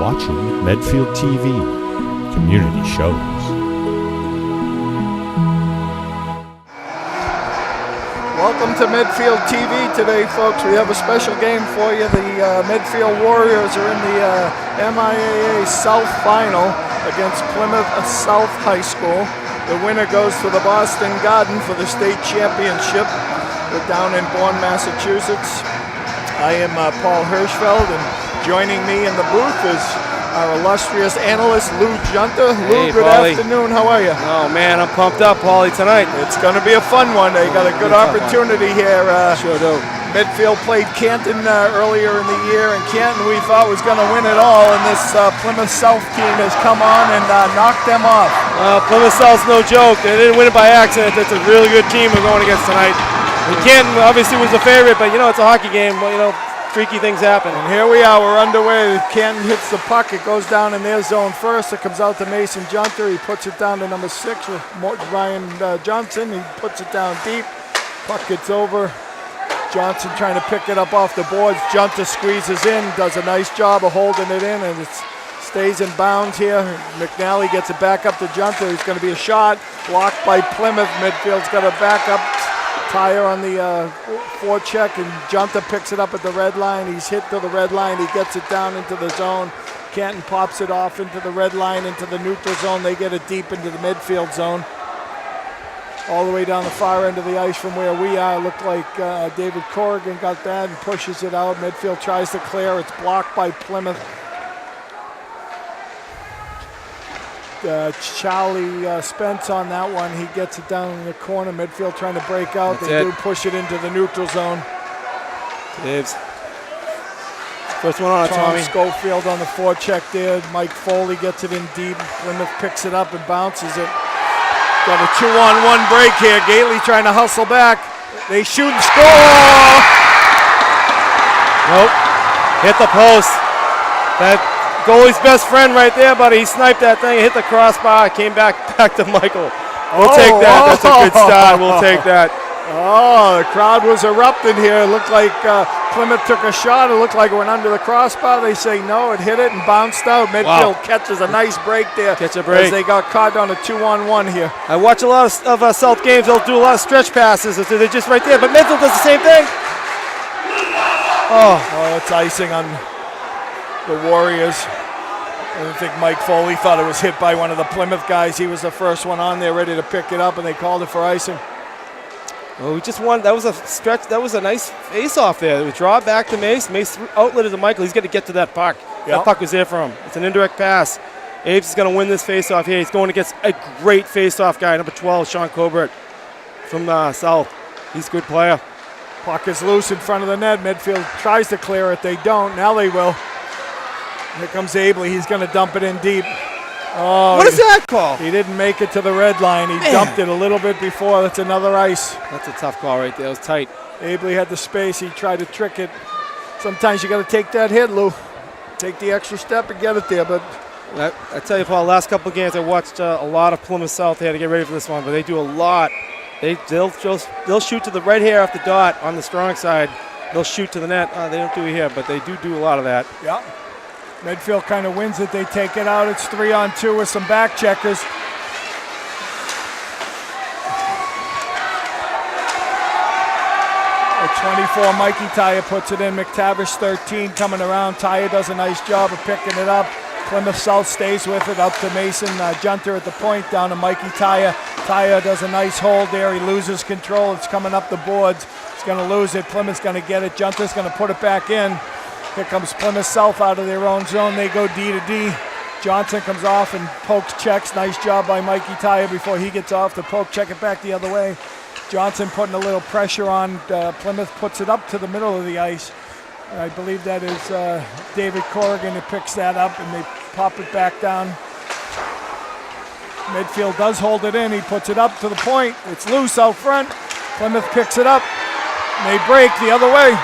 watching Medfield TV, Community Shows. Welcome to Medfield TV today, folks. We have a special game for you. The Medfield Warriors are in the MIAA South Final against Plymouth South High School. The winner goes to the Boston Garden for the state championship. We're down in Bourne, Massachusetts. I am Paul Hirschfeld, and joining me in the booth is our illustrious analyst, Lou Junta. Lou, good afternoon. How are you? Oh, man, I'm pumped up, Paulie, tonight. It's going to be a fun one. They got a good opportunity here. Sure do. Midfield played Canton earlier in the year, and Canton we thought was going to win it all, and this Plymouth South team has come on and knocked them off. Plymouth South's no joke. They didn't win it by accident. It's a really good team we're going against tonight. And Canton obviously was the favorite, but, it's a hockey game. Well, freaky things happen. And here we are, we're underway. Canton hits the puck, it goes down in their zone first. It comes out to Mason Junter. He puts it down to number 6 with Ryan Johnson. He puts it down deep. Puck gets over. Johnson trying to pick it up off the boards. Junter squeezes in, does a nice job of holding it in, and it stays in bounds here. McNally gets it back up to Junter. It's going to be a shot. Blocked by Plymouth. Midfield's got a backup tire on the forecheck, and Junta picks it up at the red line. He's hit to the red line. He gets it down into the zone. Canton pops it off into the red line, into the neutral zone. They get it deep into the midfield zone. All the way down the far end of the ice from where we are. Looked like David Corrigan got that and pushes it out. Midfield tries to clear. It's blocked by Plymouth. Charlie Spence on that one. He gets it down in the corner. Midfield trying to break out. They do push it into the neutral zone. Dave's first one on it, Tommy. Schofield on the forecheck there. Mike Foley gets it in deep. Plymouth picks it up and bounces it. Got a 2-on-1 break here. Goalie trying to hustle back. They shoot and score! Nope. Hit the post. That goalie's best friend right there, buddy. He sniped that thing, hit the crossbar, came back to Michael. We'll take that. That's a good start. We'll take that. Oh, the crowd was erupting here. It looked like Plymouth took a shot. It looked like it went under the crossbar. They say no, it hit it and bounced out. Midfield catches a nice break there. Catch a break. As they got caught on a 2-on-1 here. I watch a lot of South games. They'll do a lot of stretch passes. They're just right there. But Midfield does the same thing. Oh, it's icing on the Warriors. I think Mike Foley thought it was hit by one of the Plymouth guys. He was the first one on there ready to pick it up, and they called it for icing. Well, we just won. That was a stretch. That was a nice face-off there. It was draw back to Mace. Mace outlet to Michael. He's got to get to that puck. Yep. That puck was there for him. It's an indirect pass. Aves is going to win this face-off here. He's going against a great face-off guy, number 12, Sean Colbert from South. He's a good player. Puck is loose in front of the net. Midfield tries to clear it. They don't. Now they will. Here comes Abley. He's going to dump it in deep. Oh, what is that call? He didn't make it to the red line. He dumped it a little bit before. That's another ice. That's a tough call right there. It was tight. Abley had the space. He tried to trick it. Sometimes you got to take that hit, Lou. Take the extra step and get it there. But I tell you, Paul, last couple of games I watched a lot of Plymouth South. They had to get ready for this one, but they do a lot. They'll shoot to the right here off the dot on the strong side. They'll shoot to the net. They don't do it here, but they do a lot of that. Yeah. Medfield kind of wins it. They take it out. It's 3-on-2 with some back checkers. At 24, Mikey Taya puts it in. Mctavish 13 coming around. Taya does a nice job of picking it up. Plymouth South stays with it up to Mason Junter at the point, down to Mikey Taya. Taya does a nice hold there. He loses control. It's coming up the boards. He's going to lose it. Plymouth's going to get it. Junter's going to put it back in. Here comes Plymouth South out of their own zone. They go D to D. Johnson comes off and pokes checks. Nice job by Mikey Taya before he gets off to poke check it back the other way. Johnson putting a little pressure on. Plymouth puts it up to the middle of the ice. I believe that is David Corrigan who picks that up, and they pop it back down. Midfield does hold it in. He puts it up to the point. It's loose out front. Plymouth picks it up. And they break the other way.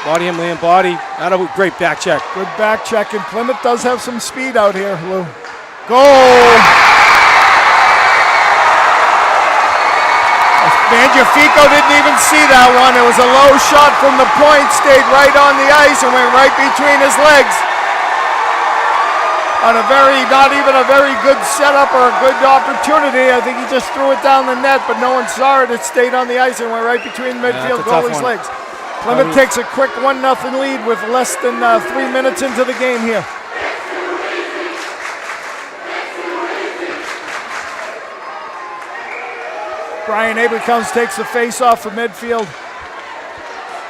Body him, Liam, body. That a great back check. Good back check, and Plymouth does have some speed out here, Lou. Goal! Mangiafico didn't even see that one. It was a low shot from the point, stayed right on the ice and went right between his legs. on not even a very good setup or a good opportunity. I think he just threw it down the net, but no one saw it. It stayed on the ice and went right between Midfield goalie's legs. Plymouth takes a quick 1-0 lead with less than 3 minutes into the game here. Brian Abercombs takes the face-off for Midfield.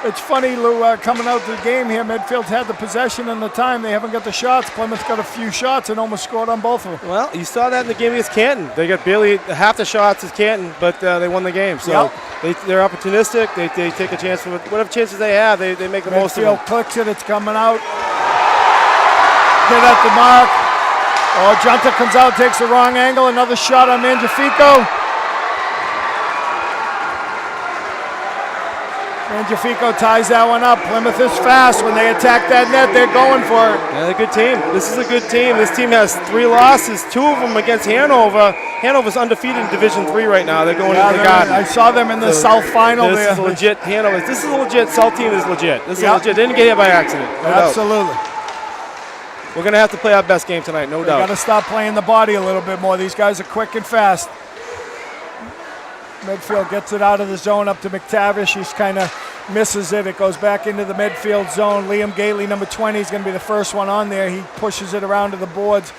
It's funny, Lou, coming out to the game here, Midfield's had the possession and the time. They haven't got the shots. Plymouth got a few shots and almost scored on both of them. Well, you saw that in the game against Canton. They got barely half the shots as Canton, but they won the game. So they're opportunistic. They take a chance. Whatever chances they have, they make the most of them. Midfield clicks it. It's coming out. Hit at the mark. Oh, Junta comes out, takes the wrong angle. Another shot on Mangiafico. Mangiafico ties that one up. Plymouth is fast. When they attack that net, they're going for it. Yeah, they're a good team. This is a good team. This team has 3 losses, 2 of them against Hanover. Hanover's undefeated in Division 3 right now. They're going into the Garden. I saw them in the South final. This is legit. Hanover. This is a legit. South team is legit. This is legit. They didn't get here by accident. No Absolutely. Doubt. We're going to have to play our best game tonight, no doubt. Got to stop playing the body a little bit more. These guys are quick and fast. Midfield gets it out of the zone up to Mctavish. He's kind of misses it. It goes back into the midfield zone. Liam Gately, number 20, is going to be the first one on there. He pushes it around to the boards.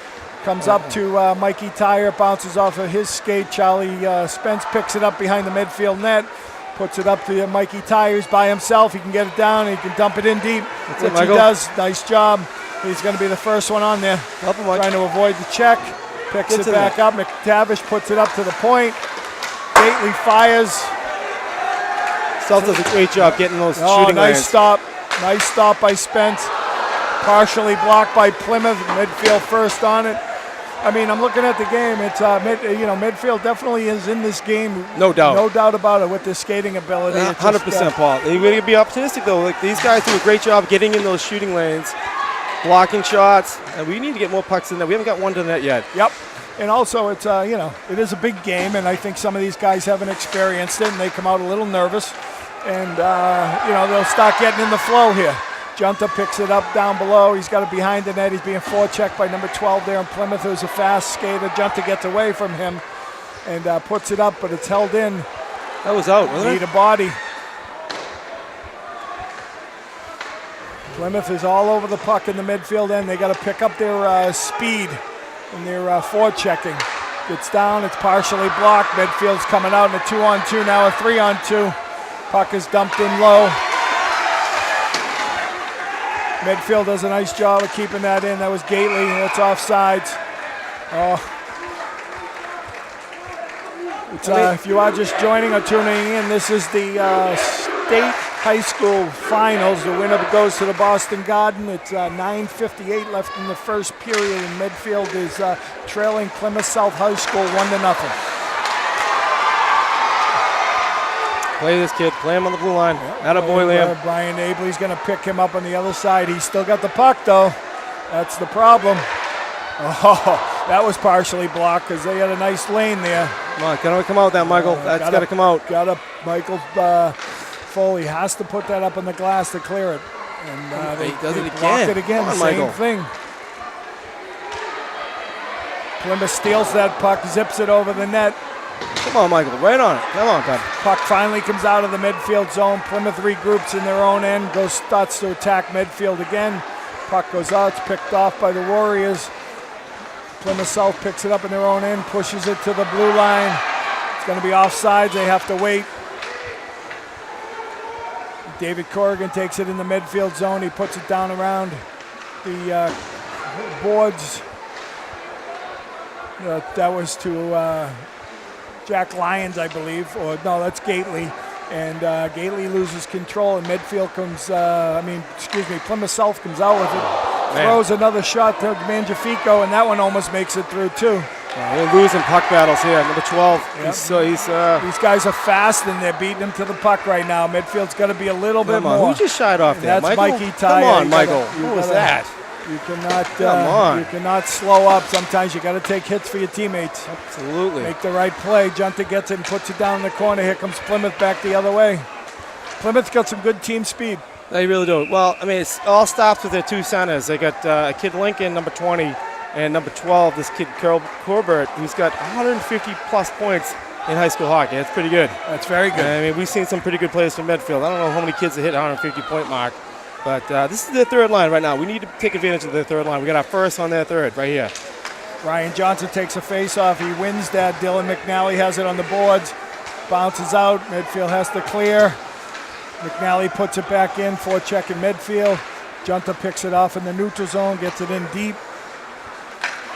Comes up to Mikey Tyre, bounces off of his skate. Charlie Spence picks it up behind the midfield net. Puts it up to Mikey Tyres by himself. He can get it down. He can dump it in deep. That's which he does. Nice job. He's going to be the first one on there. Trying to avoid the check. Picks it back up. Mctavish puts it up to the point. Gately fires. Self does a great job getting those shooting lanes. Nice stop by Spence. Partially blocked by Plymouth. Midfield first on it. I mean, I'm looking at the game. It's Midfield definitely is in this game. No doubt. No doubt about it with their skating ability. 100%, Paul. They really be opportunistic though. Like these guys do a great job getting in those shooting lanes, blocking shots, and we need to get more pucks in there. We haven't got one to the net yet. Yep. And also, it's it is a big game, and I think some of these guys haven't experienced it, and they come out a little nervous, and they'll start getting in the flow here. Junta picks it up down below. He's got it behind the net. He's being forechecked by number 12 there in Plymouth, who's a fast skater. Junta gets away from him and puts it up, but it's held in. That was out, wasn't it? Need a body. Plymouth is all over the puck in the midfield end. They got to pick up their speed. And they're forechecking. Gets down, it's partially blocked. Medfield's coming out in a 2-on-2, now a 3-on-2. Puck is dumped in low. Medfield does a nice job of keeping that in. That was Gately, that's offsides. If you are just joining or tuning in, this is the state high school finals. The winner goes to the Boston Garden. It's 9:58 left in the first period, and Midfield is trailing Plymouth South High School 1-0. Play this kid. Play him on the blue line. Attaboy, Liam. Brian Abley's going to pick him up on the other side. He's still got the puck, though. That's the problem. Oh, that was partially blocked because they had a nice lane there. Come on, can I come out there, Michael? That's got to come out. Michael Foley has to put that up on the glass to clear it. And he does it again. Blocked it again. Come on, Same Michael. thing. Plymouth steals that puck, zips it over the net. Come on, Michael. Right on it. Come on, bud. Puck finally comes out of the midfield zone. Plymouth regroups in their own end. Starts to attack midfield again. Puck goes out. It's picked off by the Warriors. Plymouth South picks it up in their own end, pushes it to the blue line. It's going to be offsides. They have to wait. David Corrigan takes it in the midfield zone. He puts it down around the boards. That was to Jack Lyons, I believe. Or no, that's Gately. And Gately loses control, and Midfield comes, Plymouth South comes out with it. Throws another shot to Mangiafico, and that one almost makes it through, too. They're losing puck battles here. Number 12. Yep. These guys are fast, and they're beating him to the puck right now. Midfield's got to be a little bit more. Who just shied off there, That's Michael? Mikey Tyre. Come on, Michael. Who was that? You cannot slow up. Sometimes you got to take hits for your teammates. Absolutely. Make the right play. Junta gets it and puts it down in the corner. Here comes Plymouth back the other way. Plymouth's got some good team speed. They really do. Well, I mean, it all stops with their two centers. They got Kid Lincoln, number 20, And number 12, this kid, Carl Corbett, who's got 150-plus points in high school hockey. That's pretty good. That's very good. I mean, we've seen some pretty good players from Medfield. I don't know how many kids have hit 150-point mark, but this is their third line right now. We need to take advantage of their third line. We got our first on their third right here. Ryan Johnson takes a face-off. He wins that. Dylan McNally has it on the boards. Bounces out. Midfield has to clear. McNally puts it back in. Forecheck in midfield. Junta picks it off in the neutral zone. Gets it in deep.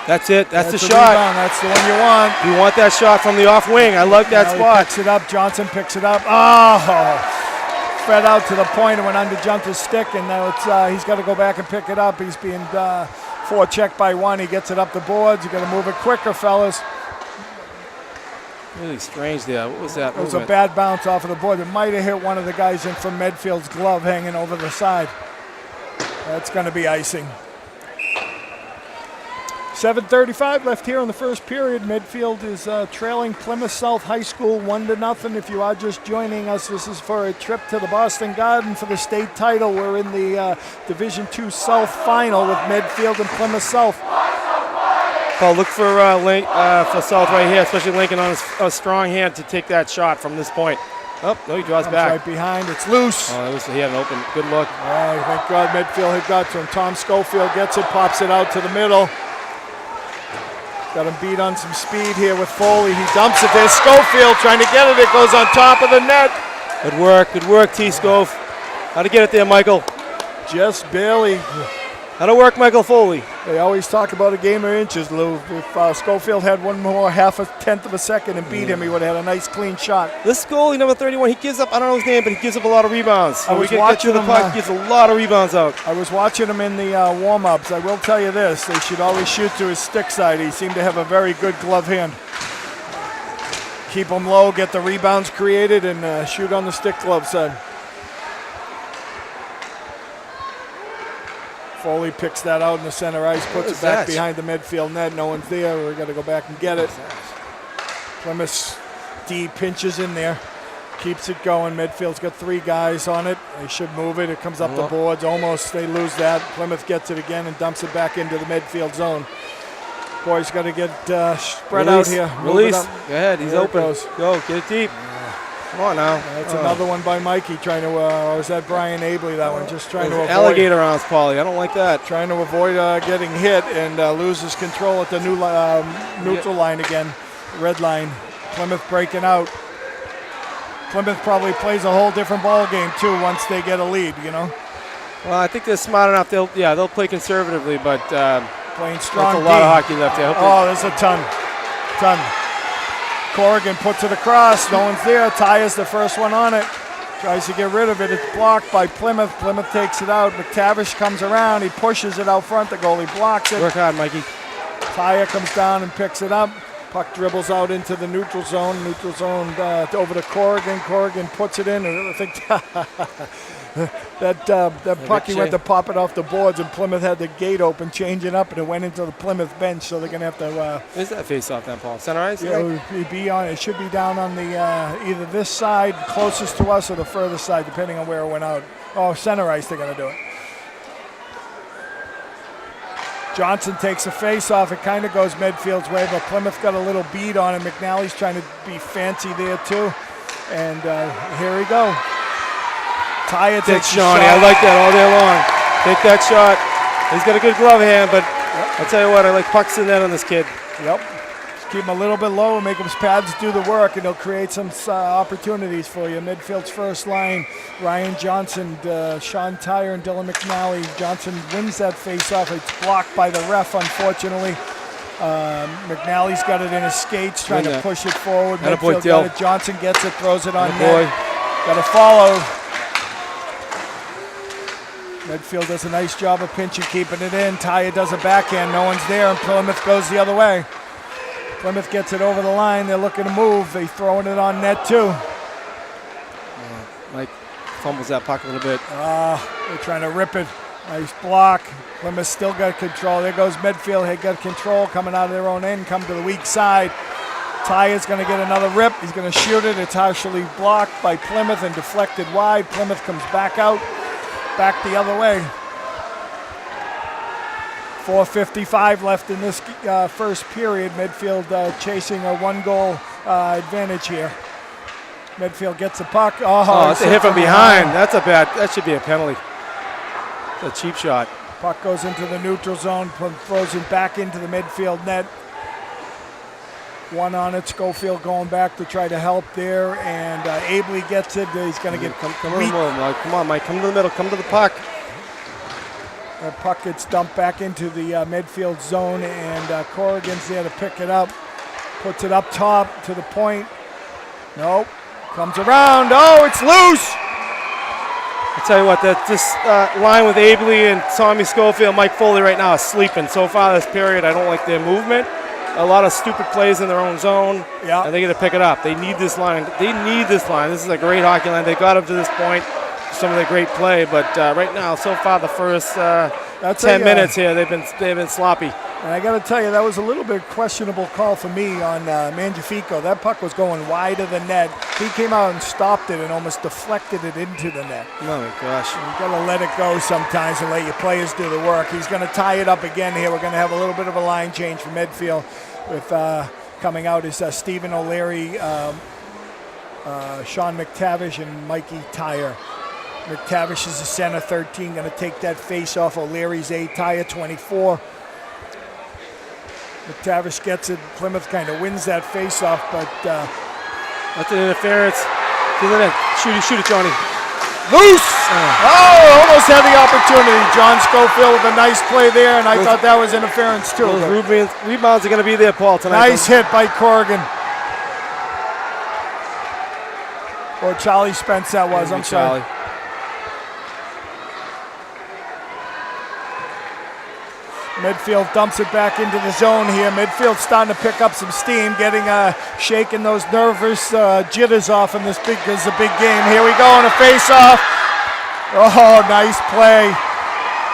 That's it. That's the shot. Rebound. That's the one you want. You want that shot from the off wing. I like that spot. Picks it up. Johnson picks it up. Oh! Fed out to the point and went under Junta's stick, and now it's he's got to go back and pick it up. He's being forechecked by one. He gets it up the boards. You got to move it quicker, fellas. Really strange there. What was that? It was a bad bounce off of the board. It might have hit one of the guys in from Medfield's glove hanging over the side. That's going to be icing. 7:35 left here in the first period. Midfield is trailing Plymouth South High School 1-0. If you are just joining us, this is for a trip to the Boston Garden for the state title. We're in the Division II South final with Medfield and Plymouth South. Well, look for South right here, especially Lincoln on a strong hand to take that shot from this point. Oh, no, he draws back. Right behind. It's loose. Oh, he had an open. Good look. Oh, thank God Medfield had got to him. Tom Schofield gets it, pops it out to the middle. Got him beat on some speed here with Foley. He dumps it there. Schofield trying to get it. It goes on top of the net. Good work, T. Schof. How to get it there, Michael? Just barely. How to work, Michael Foley? They always talk about a game of inches, Lou. If Schofield had one more half a tenth of a second and beat him, he would have had a nice clean shot. This goalie, number 31, he gives up, I don't know his name, but he gives up a lot of rebounds. So I was watching him. He gives a lot of rebounds out. I was watching him in the warm-ups. I will tell you this. They should always shoot to his stick side. He seemed to have a very good glove hand. Keep him low, get the rebounds created, and shoot on the stick glove side. Foley picks that out in the center ice, puts it back behind the midfield net. No one's there. We're going to go back and get it. Plymouth D pinches in there, keeps it going. Midfield's got three guys on it. They should move it. It comes up the boards. Almost they lose that. Plymouth gets it again and dumps it back into the midfield zone. Boys got to get spread out here. Release. Go ahead. He's open. Go. Get it deep. Come on now. That's another one by Mikey trying to, or was that Brian Abley, that one? Just trying to avoid. Alligator arms, Paulie. I don't like that. Trying to avoid getting hit and loses control at the neutral line again. Red line. Plymouth breaking out. Plymouth probably plays a whole different ball game too once they get a lead, you know. Well, I think they're smart enough. They'll play conservatively, but playing strong. That's a lot of hockey left there. Oh, there's a ton. Corrigan puts it across. No one's there. Ty is the first one on it. Tries to get rid of it. It's blocked by Plymouth. Plymouth takes it out. Mctavish comes around. He pushes it out front. The goalie blocks it. Work hard, Mikey. Taya comes down and picks it up. Puck dribbles out into the neutral zone. Neutral zone over to Corrigan. Corrigan puts it in. I think that puck, he went to pop it off the boards, and Plymouth had the gate open, changing up, and it went into the Plymouth bench. So they're going to have to. Where's that face off then, Paul? Center ice? It should be down on the either this side closest to us or the further side, depending on where it went out. Oh, center ice, they're going to do it. Johnson takes a face off. It kind of goes Medfield's way, but Plymouth got a little bead on it. McNally's trying to be fancy there too. And here we go. Taya takes Shawnee. I like that all day long. Take that shot. He's got a good glove hand, but I'll tell you what, I like pucks in that on this kid. Yep. Just keep him a little bit low, make his pads do the work, and he'll create some opportunities for you. Midfield's first line, Ryan Johnson, Sean Tyre, and Dylan McNally. Johnson wins that face-off. It's blocked by the ref, unfortunately. McNally's got it in his skates, trying to push it forward. Midfield got it. Johnson gets it, throws it on net. Got to follow. Midfield does a nice job of pinching, keeping it in. Taya does a backhand. No one's there, and Plymouth goes the other way. Plymouth gets it over the line. They're looking to move. They're throwing it on net, too. Mike fumbles that puck a little bit. They're trying to rip it. Nice block. Plymouth still got control. There goes Midfield. They got control coming out of their own end. Come to the weak side. Taya's going to get another rip. He's going to shoot it. It's partially blocked by Plymouth and deflected wide. Plymouth comes back out. Back the other way. 4:55 left in this first period. Midfield chasing a 1-goal advantage here. Midfield gets the puck. Oh, that's a hit from behind. That should be a penalty. It's a cheap shot. Puck goes into the neutral zone, throws it back into the midfield net. One on it. Schofield going back to try to help there, and Abley gets it. He's going to get come on, Mike. Come to the middle. Come to the puck. That puck gets dumped back into the midfield zone, and Corrigan's there to pick it up. Puts it up top to the point. Nope. Comes around. Oh, it's loose. I tell you what, this line with Abley and Tommy Schofield, Mike Foley right now is sleeping. So far this period, I don't like their movement. A lot of stupid plays in their own zone, and they got to pick it up. They need this line. This is a great hockey line. They got up to this point, some of the great play, but right now, so far the first 10 minutes here, they've been sloppy. And I got to tell you, that was a little bit questionable call for me on Mangiafico. That puck was going wide of the net. He came out and stopped it and almost deflected it into the net. Oh my gosh! You got to let it go sometimes and let your players do the work. He's going to tie it up again here. We're going to have a little bit of a line change for Midfield. With coming out is Stephen O'Leary, Sean Mctavish, and Mikey Tyre. Mctavish is the center, 13, going to take that face off. O'Leary's 8, Tyre 24. Mctavish gets it. Plymouth kind of wins that face off, but that's an interference. Shoot it, Johnny. Loose! Oh, almost had the opportunity. John Schofield with a nice play there, and I thought that was interference too. Those rebounds are going to be there, Paul, tonight. Nice hit by Corrigan. Or Charlie Spence that was, I'm sorry. Midfield dumps it back into the zone here. Midfield starting to pick up some steam, shaking those nervous jitters off in this big game. Here we go on a face-off. Oh, nice play.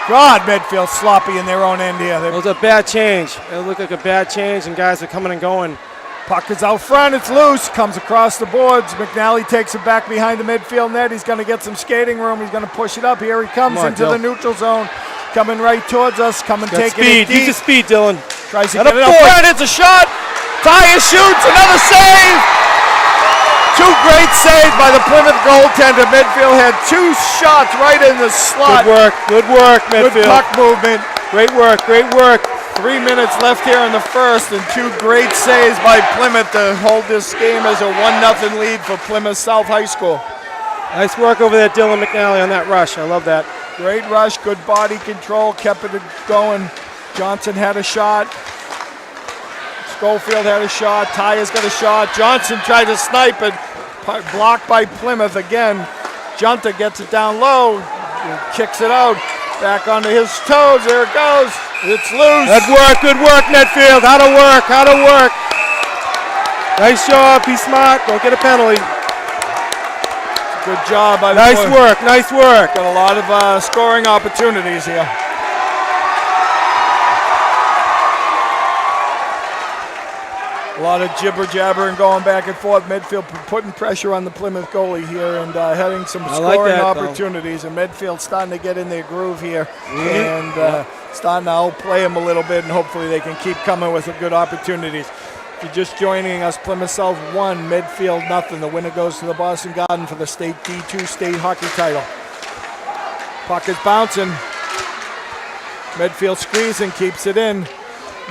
God, Midfield sloppy in their own end here. It was a bad change. It looked like a bad change, and guys are coming and going. Puck is out front. It's loose. Comes across the boards. McNally takes it back behind the midfield net. He's going to get some skating room. He's going to push it up. Here he comes into the neutral zone. Coming right towards us, taking it deep. Use the speed, Dylan. Tries to get it up front, it's a shot. Tyre shoots, another save. Two great saves by the Plymouth goaltender. Midfield had two shots right in the slot. Good work, Midfield. Good puck movement. Great work. 3 minutes left here in the first, and two great saves by Plymouth to hold this game as a 1-0 lead for Plymouth South High School. Nice work over there, Dylan McNally, on that rush. I love that. Great rush, good body control, kept it going. Johnson had a shot. Schofield had a shot. Tyre's got a shot. Johnson tried to snipe it. Blocked by Plymouth again. Junta gets it down low. Kicks it out. Back onto his toes. There it goes. It's loose. Good work, Medfield. How to work. Nice job. Be smart. Don't get a penalty. Good job by the Nice work. Got a lot of scoring opportunities here. A lot of jibber-jabber and going back and forth. Midfield putting pressure on the Plymouth goalie here and having some scoring opportunities. And Midfield starting to get in their groove here and starting to outplay them a little bit. And hopefully they can keep coming with some good opportunities. If you're just joining us, Plymouth South 1, Midfield nothing. The winner goes to the Boston Garden for the state D2 state hockey title. Puck is bouncing. Midfield squeezing, keeps it in.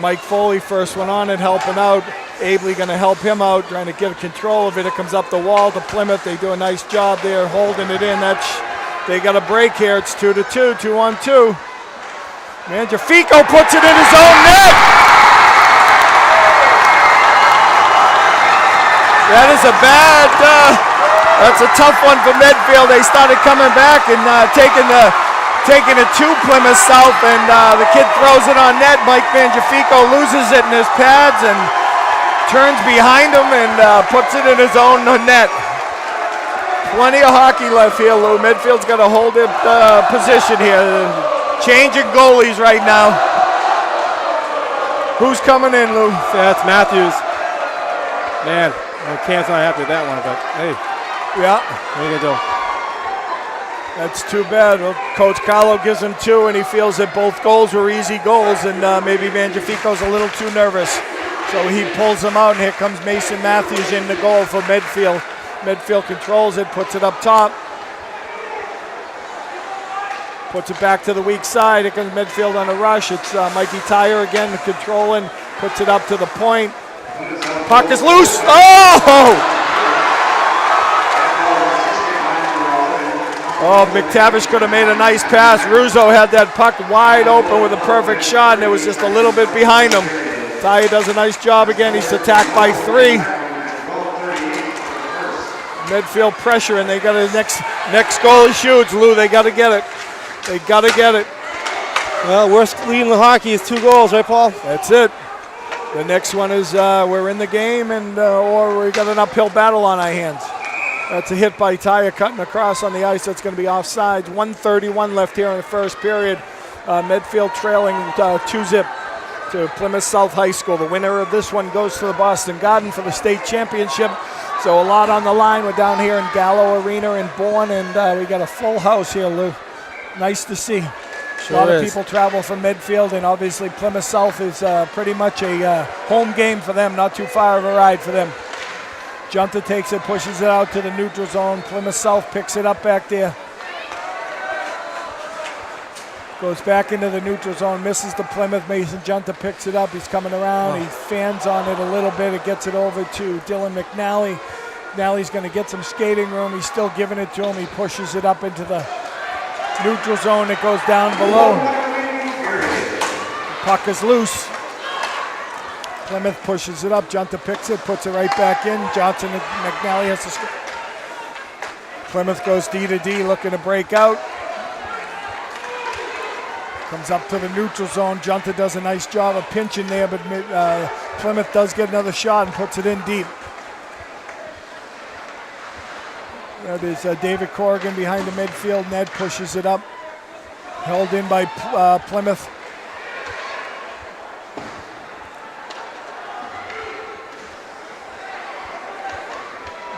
Mike Foley, first one on it, helping out. Abley going to help him out, trying to get control of it. It comes up the wall to Plymouth. They do a nice job there, holding it in. They got a break here. It's 2-2, 2-on-2. Mangiafico puts it in his own net. That is that's a tough one for Medfield. They started coming back and taking it to Plymouth South, and the kid throws it on net. Mike Mangiafico loses it in his pads and turns behind him and puts it in his own net. Plenty of hockey left here, Lou. Midfield's got to hold it position here. Changing goalies right now. Who's coming in, Lou? That's Matthews. Man. Cam's not happy with that one, but hey. Yeah. What are you going to do? That's too bad. Well, Coach Carlo gives him 2, and he feels that both goals were easy goals, and maybe Mangiafico's a little too nervous. So he pulls him out, and here comes Mason Matthews in the goal for Medfield. Medfield controls it, puts it up top. Puts it back to the weak side. Here comes Medfield on a rush. It's Mikey Tyre again controlling. Puts it up to the point. Puck is loose. Oh! Oh, Mctavish could have made a nice pass. Russo had that puck wide open with a perfect shot, and it was just a little bit behind him. Tyre does a nice job again. He's attacked by 3. Midfield pressure, and they got a next goal. He shoots. Lou, they got to get it. They got to get it. Well, worst lead in the hockey is 2 goals, right, Paul? That's it. The next one is we're in the game, and or we got an uphill battle on our hands. That's a hit by Tyre cutting across on the ice. That's going to be offsides. 1:31 left here in the first period. Medfield trailing 2-zip to Plymouth South High School. The winner of this one goes to the Boston Garden for the state championship. So a lot on the line. We're down here in Gallo Arena in Bourne, and we got a full house here, Lou. Nice to see. Sure a lot is. of people travel from Medfield, and obviously Plymouth South is pretty much a home game for them, not too far of a ride for them. Junta takes it, pushes it out to the neutral zone. Plymouth South picks it up back there. Goes back into the neutral zone, misses the Plymouth. Mason Junta picks it up. He's coming around. He fans on it a little bit. It gets it over to Dylan McNally. McNally's going to get some skating room. He's still giving it to him. He pushes it up into the neutral zone. It goes down below. Puck is loose. Plymouth pushes it up. Junta picks it, puts it right back in. Johnson and McNally has to score. Plymouth goes D to D, looking to break out. Comes up to the neutral zone. Junta does a nice job of pinching there, but Plymouth does get another shot and puts it in deep. There's David Corrigan behind the midfield. Ned pushes it up. Held in by Plymouth.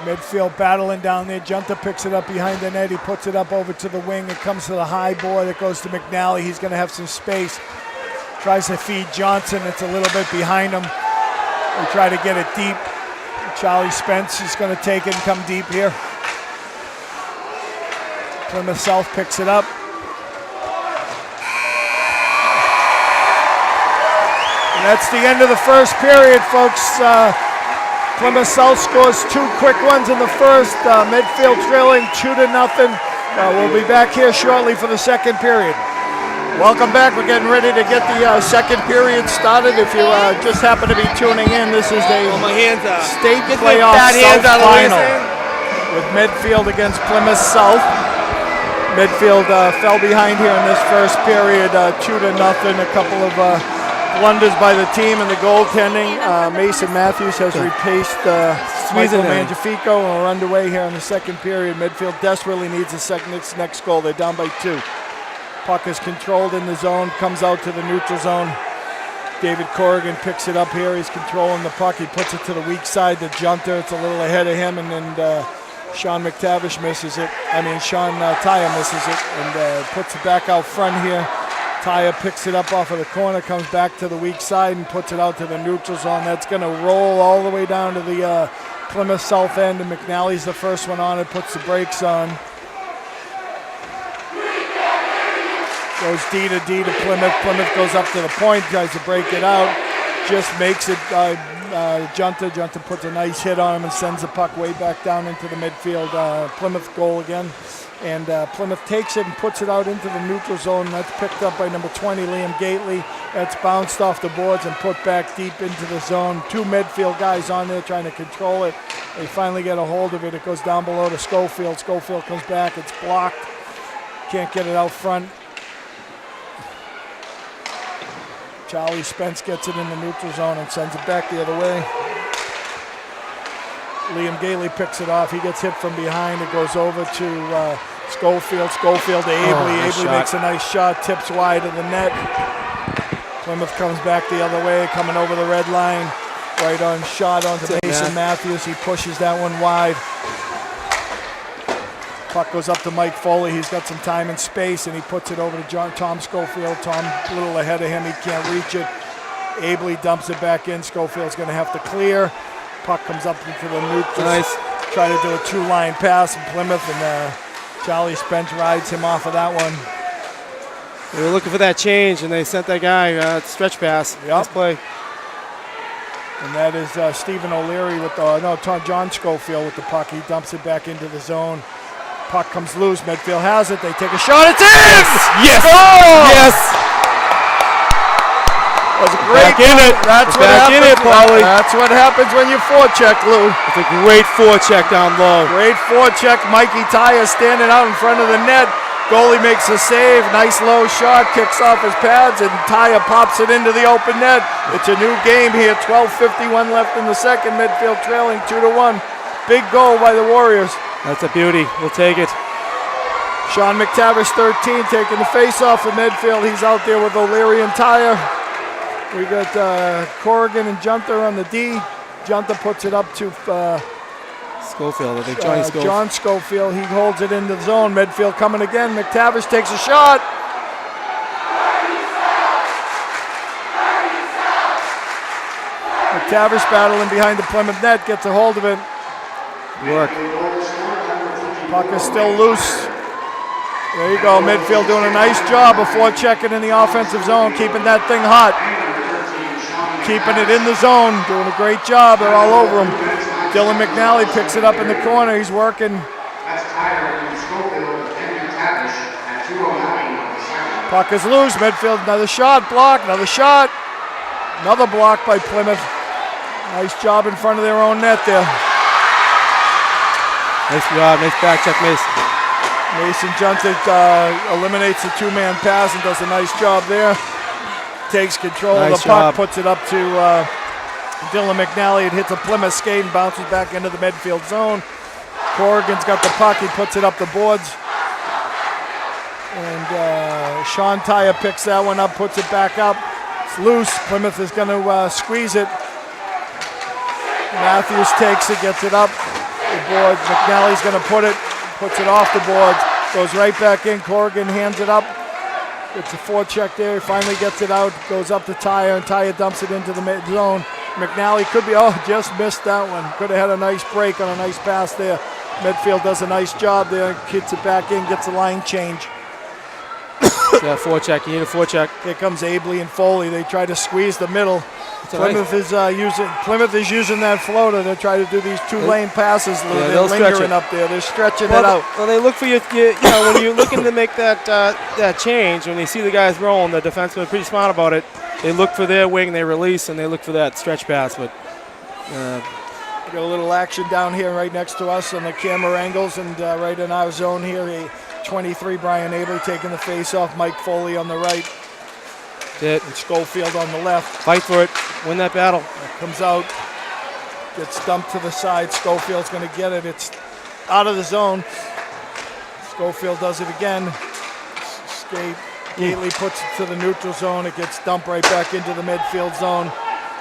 Midfield battling down there. Junta picks it up behind the net. He puts it up over to the wing. It comes to the high boy that goes to McNally. He's going to have some space. Tries to feed Johnson. It's a little bit behind him. They try to get it deep. Charlie Spence is going to take it and come deep here. Plymouth South picks it up. And that's the end of the first period, folks. Plymouth South scores 2 quick ones in the first. Medfield trailing 2-0. We'll be back here shortly for the second period. Welcome back. We're getting ready to get the second period started. If you just happen to be tuning in, this is the state playoff South final with Medfield against Plymouth South. Medfield fell behind here in this first period, 2-0. A couple of blunders by the team and the goaltending. Mason Matthews has replaced Michael Mangiafico, and we're underway here in the second period. Medfield desperately needs a next goal. They're down by 2. Puck is controlled in the zone, comes out to the neutral zone. David Corrigan picks it up here. He's controlling the puck. He puts it to the weak side to Junta. It's a little ahead of him, and then Sean Mctavish misses it. Sean Tyre misses it and puts it back out front here. Tyre picks it up off of the corner, comes back to the weak side and puts it out to the neutral zone. That's going to roll all the way down to the Plymouth South end, and McNally's the first one on it, puts the brakes on. Goes D to D to Plymouth. Plymouth goes up to the point, tries to break it out, just makes it Junta. Junta puts a nice hit on him and sends the puck way back down into the midfield. Plymouth goal again. And Plymouth takes it and puts it out into the neutral zone. That's picked up by number 20, Liam Gately. That's bounced off the boards and put back deep into the zone. 2 Medfield guys on there trying to control it. They finally get a hold of it. It goes down below to Schofield. Schofield comes back. It's blocked. Can't get it out front. Charlie Spence gets it in the neutral zone and sends it back the other way. Liam Gately picks it off. He gets hit from behind. It goes over to Schofield. Schofield to Abley. Abley makes a nice shot, tips wide of the net. Plymouth comes back the other way, coming over the red line. Right on shot onto Mason Matthews. He pushes that one wide. Puck goes up to Mike Foley. He's got some time and space, and he puts it over to Tom Schofield. Tom a little ahead of him. He can't reach it. Ably dumps it back in. Schofield's going to have to clear. Puck comes up into the neutral. Nice. Try to do a two-line pass in Plymouth, and Charlie Spence rides him off of that one. They were looking for that change, and they sent that guy stretch pass. Yep. Nice play. And that is Stephen O'Leary with John Schofield with the puck. He dumps it back into the zone. Puck comes loose. Medfield has it. They take a shot. It's in! Yes! Oh! Yes! That was a great back in it. That's what back in it, Paulie. That's what happens when you forecheck, Lou. It's a great forecheck down low. Great forecheck. Mikey Taya standing out in front of the net. Goalie makes a save. Nice low shot. Kicks off his pads, and Taya pops it into the open net. It's a new game here. 12:51 left in the second. Midfield trailing 2-1. Big goal by the Warriors. That's a beauty. We'll take it. Sean Mctavish, 13, taking the face-off of Medfield. He's out there with O'Leary and Taya. We got Corrigan and Junter on the D. Junter puts it up to Schofield, I think Johnny Schofield. John Schofield. He holds it in the zone. Medfield coming again. Mctavish takes a shot. Mctavish battling behind the Plymouth net, gets a hold of it. Work. Puck is still loose. There you go. Midfield doing a nice job of forechecking in the offensive zone, keeping that thing hot. Keeping it in the zone, doing a great job. They're all over him. Dylan McNally picks it up in the corner. He's working. Puck is loose. Midfield, another shot, block, another shot. Another block by Plymouth. Nice job in front of their own net there. Nice job, nice back check, Mason. Mason Junter eliminates the two-man pass and does a nice job there. Takes control of the puck, puts it up to Dylan McNally. It hits a Plymouth skate and bounces back into the Medfield zone. Corrigan's got the puck. He puts it up the boards. And Sean Taya picks that one up, puts it back up. It's loose. Plymouth is going to squeeze it. Matthews takes it, gets it up the boards. McNally's going to puts it off the boards. Goes right back in. Corrigan hands it up. It's a forecheck there. He finally gets it out. Goes up to Taya, and Taya dumps it into the zone. McNally could be, just missed that one. Could have had a nice break on a nice pass there. Midfield does a nice job there. Gets it back in, gets a line change. Yeah, forecheck. You need a forecheck. Here comes Ably and Foley. They try to squeeze the middle. Plymouth is using that floater to try to do these two-lane passes. Yeah, they're lingering up there. They're stretching it out. Well, they look for you know, when you're looking to make that change, when they see the guys rolling, the defensemen are pretty smart about it. They look for their wing, they release, and they look for that stretch pass. But we got a little action down here right next to us on the camera angles, and right in our zone here, 23 Brian Ably taking the face-off. Mike Foley on the right. And Schofield on the left. Fight for it. Win that battle. Comes out. Gets dumped to the side. Schofield's going to get it. It's out of the zone. Schofield does it again. Gately puts it to the neutral zone. It gets dumped right back into the midfield zone.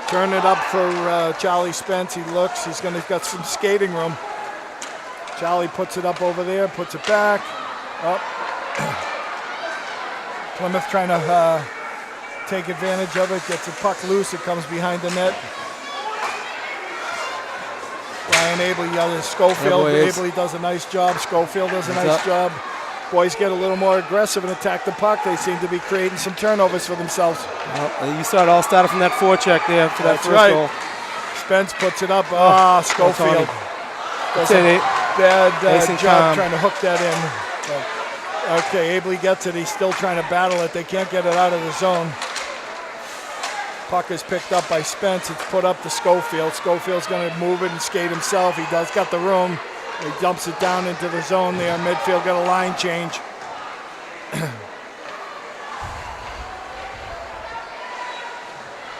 Turn it up for Charlie Spence. He looks. He's got some skating room. Charlie puts it up over there. Puts it back. Up. Plymouth trying to take advantage of it, gets the puck loose, it comes behind the net. Brian Ably, Schofield, Ably does a nice job, Schofield does a nice job. Boys get a little more aggressive and attack the puck. They seem to be creating some turnovers for themselves. Well, you saw it all started from that forecheck there for that first goal. Spence puts it up. Schofield does a bad job trying to hook that in. Okay, Ably gets it. He's still trying to battle it. They can't get it out of the zone. Puck is picked up by Spence. It's put up to Schofield. Schofield's going to move it and skate himself. He does got the room. He dumps it down into the zone there. Midfield got a line change.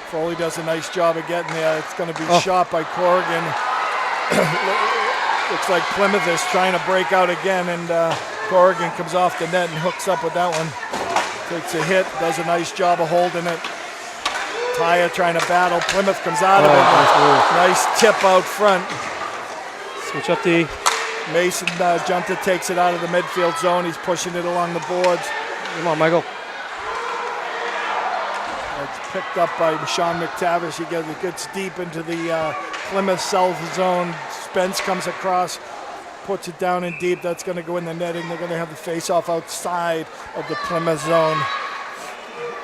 Foley does a nice job of getting there. It's going to be shot by Corrigan. Looks like Plymouth is trying to break out again, and Corrigan comes off the net and hooks up with that one. Takes a hit, does a nice job of holding it. Taya trying to battle. Plymouth comes out of it. Nice tip out front. Switch up the Mason Junta takes it out of the midfield zone. He's pushing it along the boards. Come on, Michael. It's picked up by Sean Mctavish. He gets deep into the Plymouth south zone. Spence comes across, puts it down in deep. That's going to go in the netting. They're going to have the face-off outside of the Plymouth zone,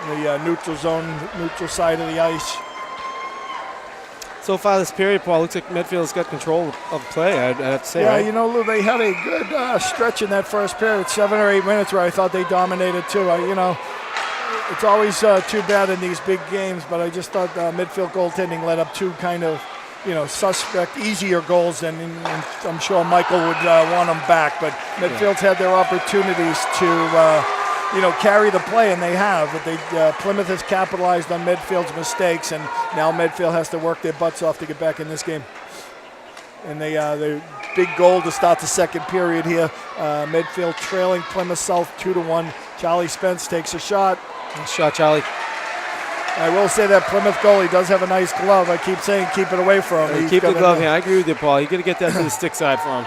the neutral zone, neutral side of the ice. So far this period, Paul, looks like Medfield's got control of play, I'd have to say. Yeah, right? you know, Lou, they had a good stretch in that first period, 7 or 8 minutes where I thought they dominated too. It's always too bad in these big games, but I just thought midfield goaltending led up two kind of, suspect, easier goals, and I'm sure Michael would want them back. But Midfield's had their opportunities to, carry the play, and they have. But Plymouth has capitalized on Midfield's mistakes, and now Midfield has to work their butts off to get back in this game. And the big goal to start the second period here. Midfield trailing Plymouth South 2-1. Charlie Spence takes a shot. Nice shot, Charlie. I will say that Plymouth goalie does have a nice glove. I keep saying keep it away from him. Keep the glove. Yeah, I agree with you, Paul. You got to get that to the stick side for him.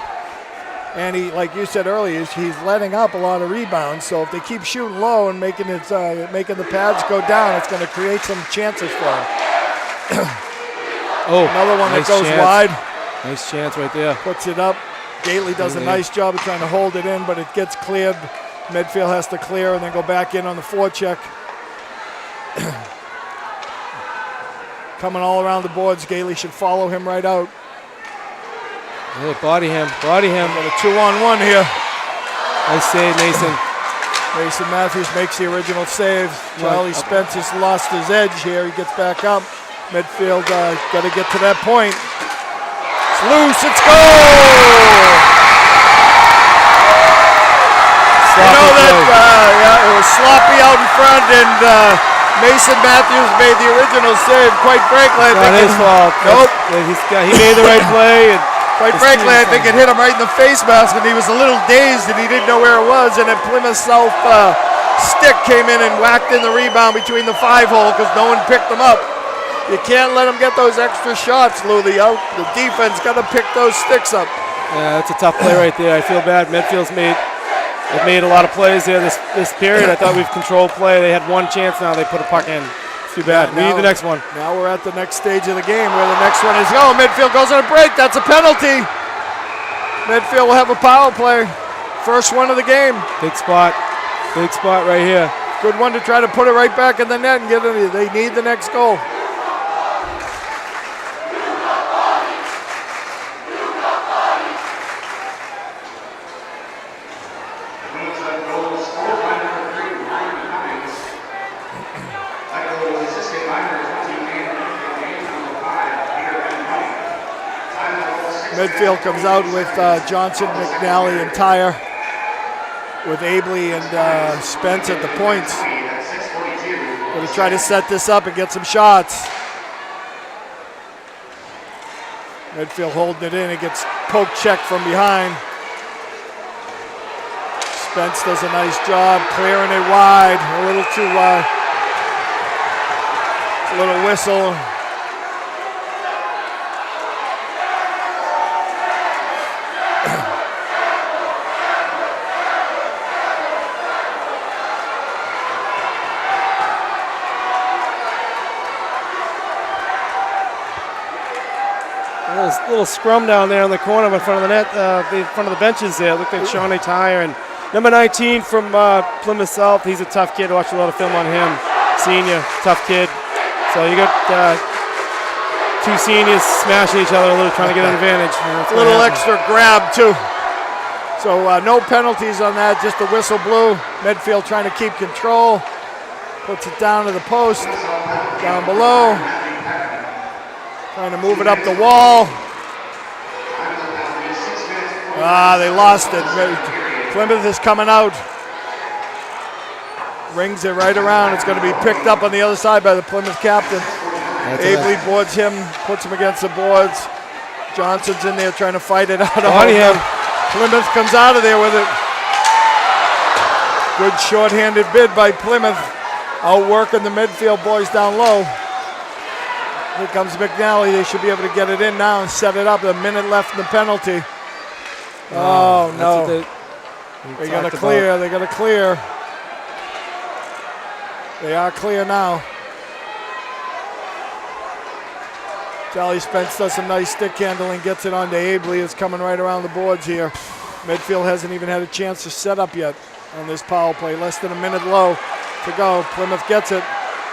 And he, like you said earlier, he's letting up a lot of rebounds. So if they keep shooting low and making the pads go down, it's going to create some chances for him. Another one nice that goes chance. wide. Nice chance right there. Puts it up. Goalie does a nice job of trying to hold it in, but it gets cleared. Midfield has to clear and then go back in on the forecheck. Coming all around the boards. Goalie should follow him right out. Hey, body him. Got a 2-on-1 here. Nice save, Mason. Mason Matthews makes the original save. Charlie Spence has lost his edge here. He gets back up. Midfield got to get to that point. It's loose. It's goal! It was sloppy out in front, and Mason Matthews made the original save. Quite frankly, I think not his fault. Nope. He made the right play. And quite frankly, I think it hit him right in the face mask, and he was a little dazed, and he didn't know where it was. And then Plymouth South stick came in and whacked in the rebound between the 5-hole because no one picked them up. You can't let them get those extra shots, Lou. The defense got to pick those sticks up. Yeah, that's a tough play right there. I feel bad. Medfield's made a lot of plays there this period. I thought we've controlled play. They had one chance now. They put a puck in. Too bad. We need the next one. Now we're at the next stage of the game where the next one is, Midfield goes on a break. That's a penalty. Midfield will have a power play. First one of the game. Big spot. Big spot right here. Good one to try to put it right back in the net and get it. They need the next goal. Midfield comes out with Johnson, McNally, and Tyre, with Abley and Spence at the points. Going to try to set this up and get some shots. Midfield holding it in. It gets poke checked from behind. Spence does a nice job clearing it wide. A little too wide. A little whistle. Little scrum down there in the corner in front of the net, in front of the benches there. Looked like Shawnee Tyre and number 19 from Plymouth South. He's a tough kid. Watched a lot of film on him. Senior, tough kid. So you got two seniors smashing each other a little, trying to get an advantage. A little extra grab too. So no penalties on that. Just the whistle blew. Medfield trying to keep control. Puts it down to the post. Down below. Trying to move it up the wall. They lost it. Plymouth is coming out. Rings it right around. It's going to be picked up on the other side by the Plymouth captain. Abley boards him, puts him against the boards. Johnson's in there trying to fight it out. On him. Plymouth comes out of there with it. Good short-handed bid by Plymouth. Outworking the midfield boys down low. Here comes McNally. They should be able to get it in now and set it up. A minute left in the penalty. Oh, no. They got to clear. They got to clear. They are clear now. Charlie Spence does some nice stick handling, gets it on to Abley. It's coming right around the boards here. Midfield hasn't even had a chance to set up yet on this power play. Less than a minute low to go. Plymouth gets it.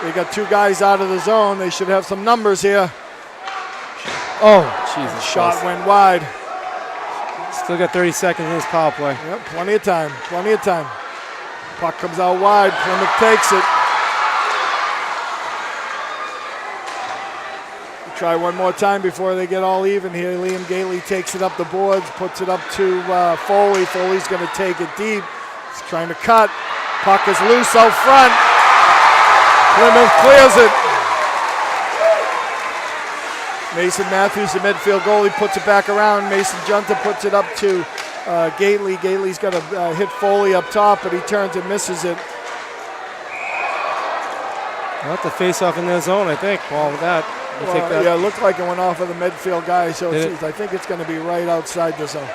They got two guys out of the zone. They should have some numbers here. Oh, Jesus. Shot went wide. Still got 30 seconds in this power play. Yep, plenty of time. Plenty of time. Puck comes out wide. Plymouth takes it. Try one more time before they get all even here. Liam Gately takes it up the boards, puts it up to Foley. Foley's going to take it deep. He's trying to cut. Puck is loose out front. Plymouth clears it. Mason Matthews, the midfield goalie, puts it back around. Mason Junta puts it up to Gately. Gately's got to hit Foley up top, but he turns and misses it. Well, the face-off in their zone, I think, Paul, with that. Well, yeah, it looked like it went off of the midfield guy, so I think it's going to be right outside the zone.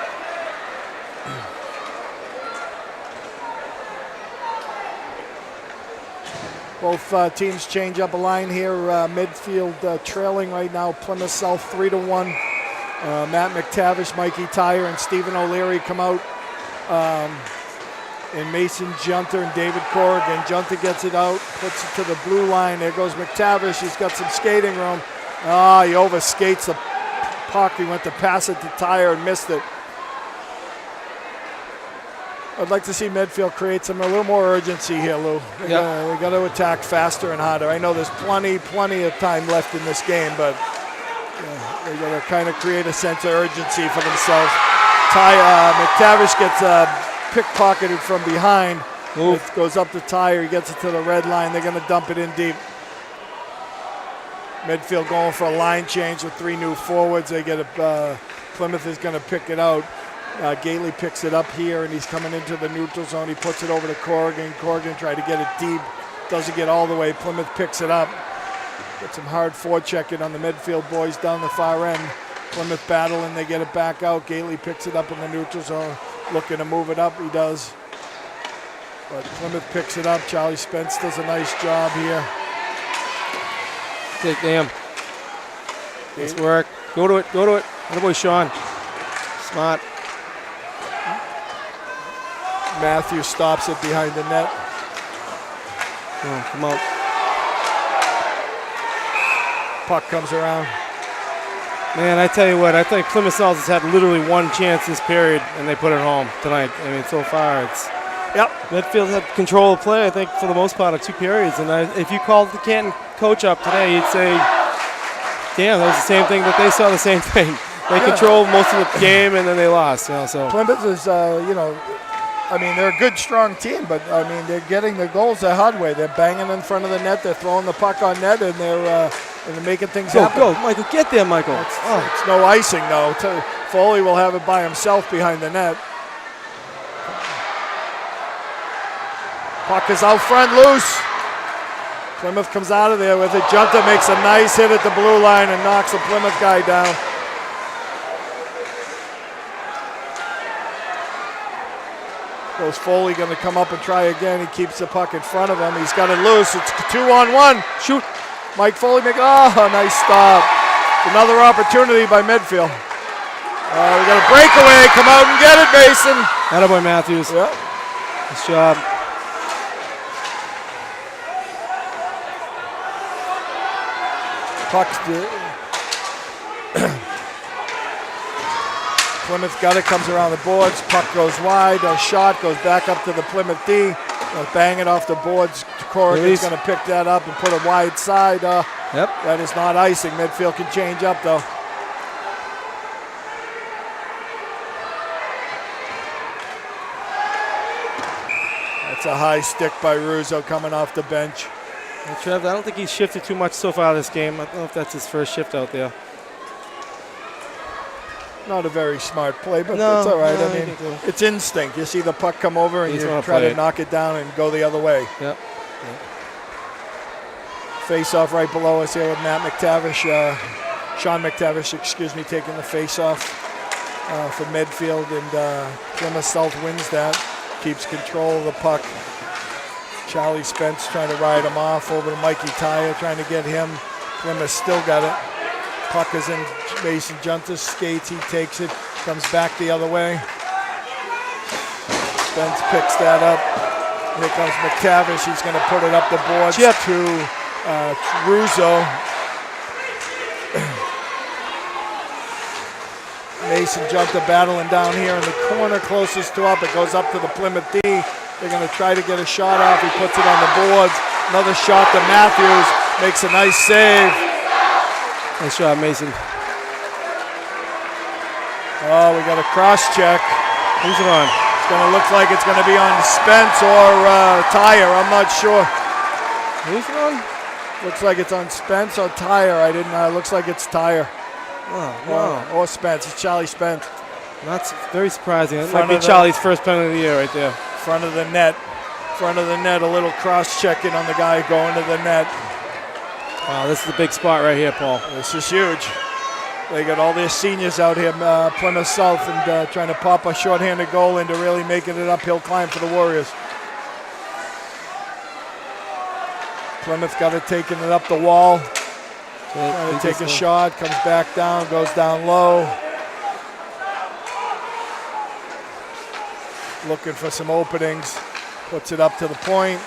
Both teams change up a line here. Midfield trailing right now. Plymouth South 3-1. Matt McTavish, Mikey Tyre, and Stephen O'Leary come out. And Mason Junter and David Corrigan. Junter gets it out, puts it to the blue line. There goes McTavish. He's got some skating room. He overskates the puck. He went to pass it to Tyre and missed it. I'd like to see Medfield create a little more urgency here, Lou. They got to attack faster and harder. I know there's plenty of time left in this game, but they got to kind of create a sense of urgency for themselves. McTavish gets pickpocketed from behind. It goes up to Tyre. He gets it to the red line. They're going to dump it in deep. Midfield going for a line change with three new forwards. They get Plymouth is going to pick it out. Gately picks it up here, and he's coming into the neutral zone. He puts it over to Corrigan. Corrigan tried to get it deep. Doesn't get all the way. Plymouth picks it up. Get some hard forechecking on the midfield boys down the far end. Plymouth battling. They get it back out. Gately picks it up in the neutral zone. Looking to move it up. He does. But Plymouth picks it up. Charlie Spence does a nice job here. Take damn. Nice work. Go to it. Good boy, Sean. Smart. Matthews stops it behind the net. Oh, come on. Puck comes around. Man, I tell you what, I think Plymouth South has had literally one chance this period, and they put it home tonight. I mean, so far it's... Yep. Medfield had control of play, I think, for the most part of two periods. And if you called the Canton coach up today, he'd say, damn, that was the same thing that they saw the same thing. They controlled most of the game, and then they lost. So Plymouth is, I mean, they're a good, strong team, but, I mean, they're getting the goals the hard way. They're banging in front of the net. They're throwing the puck on net, and they're making things happen. Go, Michael. Get there, Michael. It's no icing, though. Foley will have it by himself behind the net. Puck is out front, loose. Plymouth comes out of there with it. Junta makes a nice hit at the blue line and knocks the Plymouth guy down. Goes Foley going to come up and try again. He keeps the puck in front of him. He's got it loose. It's 2-on-1. Shoot. Mike Foley nice stop. Another opportunity by Medfield. We got a breakaway. Come out and get it, Mason. Attaboy, Matthews. Yep. Nice job. Plymouth got it, comes around the boards. Puck goes wide. A shot goes back up to the Plymouth D. Bang it off the boards. Corrigan's going to pick that up and put it wide side. That is not icing. Midfield can change up, though. That's a high stick by Russo coming off the bench. Well, Trev, I don't think he's shifted too much so far this game. I don't know if that's his first shift out there. Not a very smart play, but that's all right. I mean, it's instinct. You see the puck come over and you try to knock it down and go the other way. Yep. Face-off right below us here with Matt McTavish. Sean McTavish, taking the face-off. for Medfield, and Plymouth South wins that. Keeps control of the puck. Charlie Spence trying to ride him off over to Mikey Tyre, trying to get him. Plymouth still got it. Puck is in Mason Junta's skates. He takes it, comes back the other way. Spence picks that up. Here comes Mctavish. He's going to put it up the boards to Russo. Mason Junta battling down here in the corner closest to up. It goes up to the Plymouth D. They're going to try to get a shot off. He puts it on the boards. Another shot to Matthews. Makes a nice save. Nice shot, Mason. Oh, we got a cross check. Who's it on? It's going to look like it's going to be on Spence or Tyre. I'm not sure. Who's it on? Looks like it's on Spence or Tyre. I didn't know. It looks like it's Tyre. Oh, no. Or Spence. It's Charlie Spence. That's very surprising. That might be Charlie's first penalty of the year right there. Front of the net. Front of the net. A little cross-checking on the guy going to the net. Wow, this is a big spot right here, Paul. This is huge. They got all their seniors out here, Plymouth South, and trying to pop a shorthanded goal into really making it uphill climb for the Warriors. Plymouth got it, taking it up the wall. Trying to take a shot, comes back down, goes down low. Looking for some openings, puts it up to the point.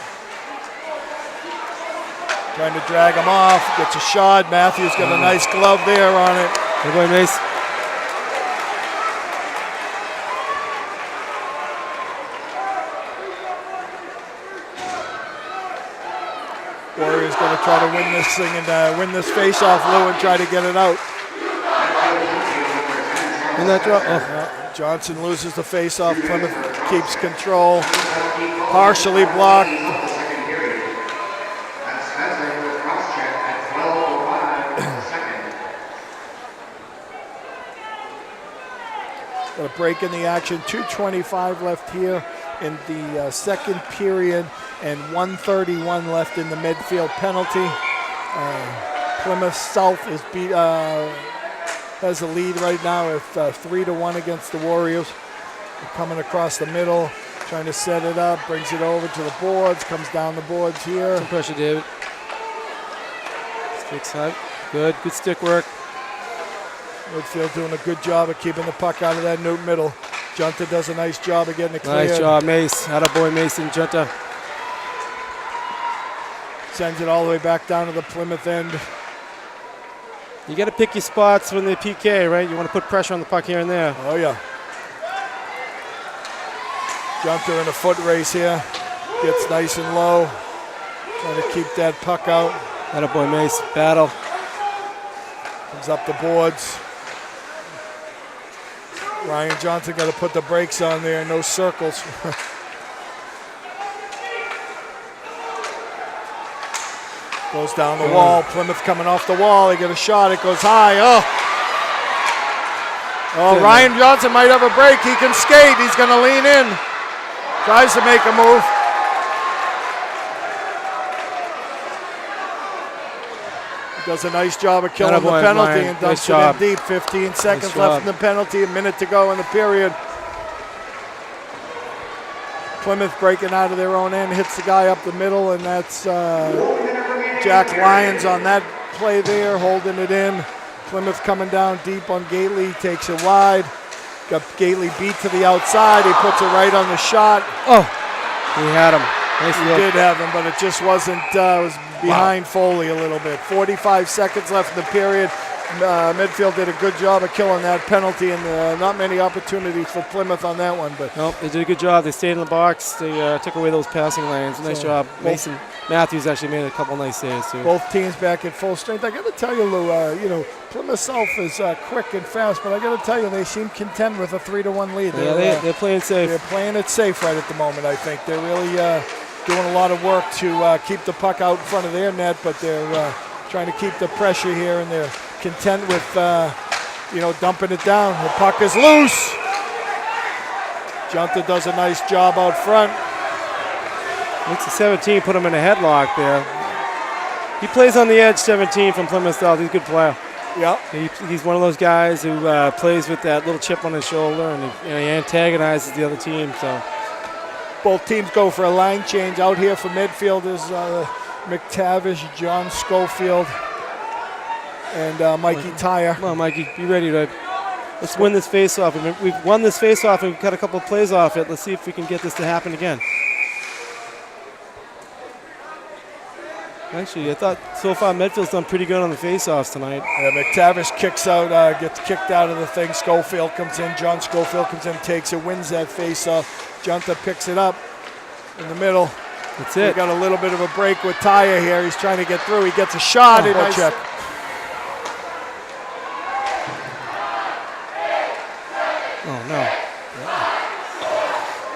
Trying to drag him off, gets a shot. Matthews got a nice glove there on it. Good boy, Mace. Warriors going to try to win this thing and win this face-off, Lou, and try to get it out. In that draw. Oh. Johnson loses the face-off. Plymouth keeps control. Partially blocked. Got a break in the action. 2:25 left here in the second period, and 1:31 left in the Medfield penalty. Plymouth South is has a lead right now at 3-1 against the Warriors. They're coming across the middle, trying to set it up, brings it over to the boards, comes down the boards here. Some pressure, David. Stick side. Good stick work. Midfield doing a good job of keeping the puck out of that middle. Junta does a nice job of getting it cleared. Nice job, Mace. Attaboy, Mason Junta. Sends it all the way back down to the Plymouth end. You got to pick your spots when they PK, right? You want to put pressure on the puck here and there. Oh, yeah. Junta in a foot race here. Gets nice and low. Trying to keep that puck out. Attaboy, Mace. Battle. Comes up the boards. Ryan Johnson got to put the brakes on there. No circles. Goes down the wall. Plymouth coming off the wall. They get a shot. It goes high. Oh, Ryan Johnson might have a break. He can skate. He's going to lean in. Tries to make a move. He does a nice job of killing the penalty and dumps it in deep. 15 seconds left in the penalty. A minute to go in the period. Plymouth breaking out of their own end. Hits the guy up the middle, and that's Jack Lyons on that play there, holding it in. Plymouth coming down deep on Goalie, takes it wide. Got Goalie beat to the outside. He puts it right on the shot. Oh, he had him. Nice he did have him, but it just wasn't, was behind Foley a little bit. 45 seconds left in the period. Midfield did a good job of killing that penalty, and not many opportunities for Plymouth on that one. But nope, they did a good job. They stayed in the box. They took away those passing lanes. Nice job. Mason Matthews actually made a couple nice saves too. Both teams back at full strength. I got to tell you, Lou, Plymouth South is quick and fast, but I got to tell you, they seem content with a 3-1 lead. They're playing safe. They're playing it safe right at the moment. I think they're really doing a lot of work to keep the puck out in front of their net, but they're trying to keep the pressure here, and they're content with, dumping it down. The puck is loose. Junta does a nice job out front. It's a 17, put him in a headlock there. He plays on the edge, 17 from Plymouth South. He's a good player. Yeah. He's one of those guys who plays with that little chip on his shoulder, and he antagonizes the other team. So both teams go for a line change. Out here for Midfield is Mctavish, John Schofield, and Mikey Tyre. Come on, Mikey, be ready to. Let's win this face-off. We've won this face-off, and we've got a couple of plays off it. Let's see if we can get this to happen again. Actually, I thought so far Medfield's done pretty good on the face-offs tonight. Yeah, Mctavish kicks out, gets kicked out of the thing. Schofield comes in. John Schofield comes in, takes it, wins that face-off. Junta picks it up in the middle. That's it. We got a little bit of a break with Tyre here. He's trying to get through. He gets a shot. Nice. Check. Oh, no.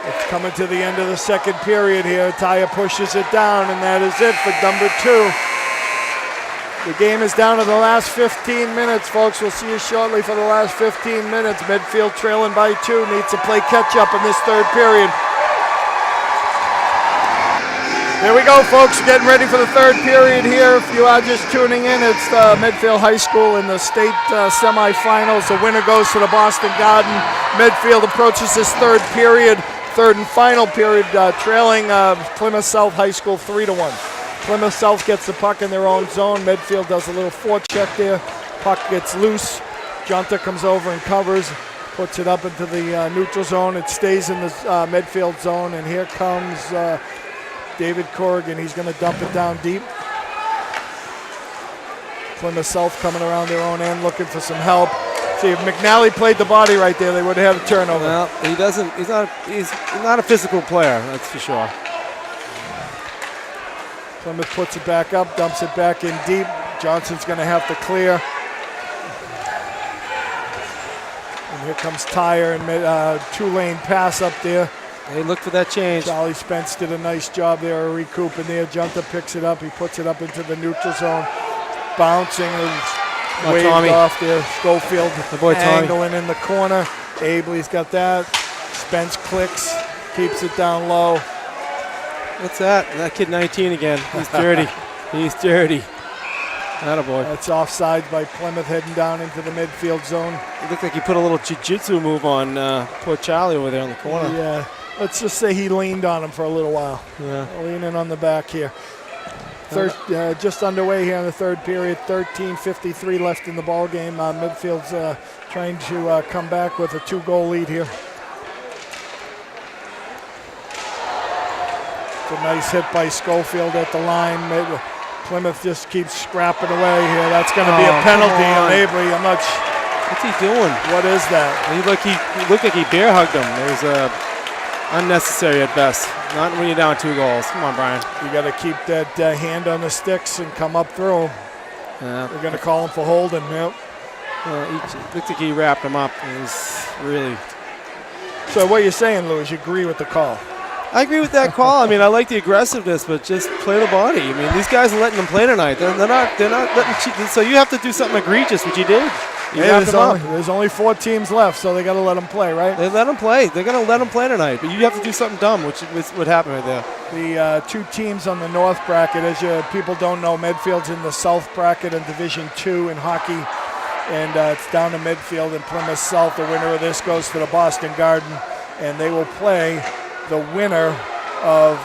It's coming to the end of the second period here. Tyre pushes it down, and that is it for number 2. The game is down to the last 15 minutes, folks. We'll see you shortly for the last 15 minutes. Midfield trailing by 2. Needs to play catch-up in this third period. Here we go, folks. Getting ready for the third period here. If you are just tuning in, it's Medfield High School in the state semifinals. The winner goes to the Boston Garden. Medfield approaches this third period, third and final period, trailing Plymouth South High School 3-1. Plymouth South gets the puck in their own zone. Medfield does a little forecheck there. Puck gets loose. Junta comes over and covers, puts it up into the neutral zone. It stays in the Medfield zone, and here comes David Corrigan. He's going to dump it down deep. Plymouth South coming around their own end looking for some help. See, if McNally played the body right there, they would have had a turnover. Well, he doesn't. He's not a physical player, that's for sure. Plymouth puts it back up, dumps it back in deep. Johnson's going to have to clear. And here comes Tyre and two-lane pass up there. They look for that change. Charlie Spence did a nice job there, recouping there. Junta picks it up. He puts it up into the neutral zone. Bouncing and waved off there. Schofield the boy angling in the corner. Abley's got that. Spence clicks, keeps it down low. What's that? That kid 19 again. He's dirty. He's dirty. Attaboy. That's offsides by Plymouth heading down into the midfield zone. It looked like he put a little jiu-jitsu move on poor Charlie over there in the corner. Yeah. Let's just say he leaned on him for a little while. Yeah. Leaning on the back here. Just underway here in the third period. 13:53 left in the ball game. Midfield's trying to come back with a 2-goal lead here. It's a nice hit by Schofield at the line. Plymouth just keeps scrapping away here. That's going to be a penalty on Avery. I'm not. What's he doing? What is that? He looked like he bear hugged him. It was unnecessary at best. Not when you're down 2 goals. Come on, Brian. You got to keep that hand on the sticks and come up through. Yeah. They're going to call him for holding. Yep. Looked like he wrapped him up. It was really. So what you're saying, Louis? You agree with the call? I agree with that call. I mean, I like the aggressiveness, but just play the body. I mean, these guys are letting them play tonight. They're not letting. So you have to do something egregious, which you did. There's only 4 teams left, so they got to let them play, right? They let them play. They're going to let them play tonight, but you have to do something dumb, which is what happened right there. The 2 teams on the north bracket, as people don't know, Medfield's in the south bracket in Division 2 in hockey, and it's down to Midfield and Plymouth South. The winner of this goes to the Boston Garden, and they will play the winner of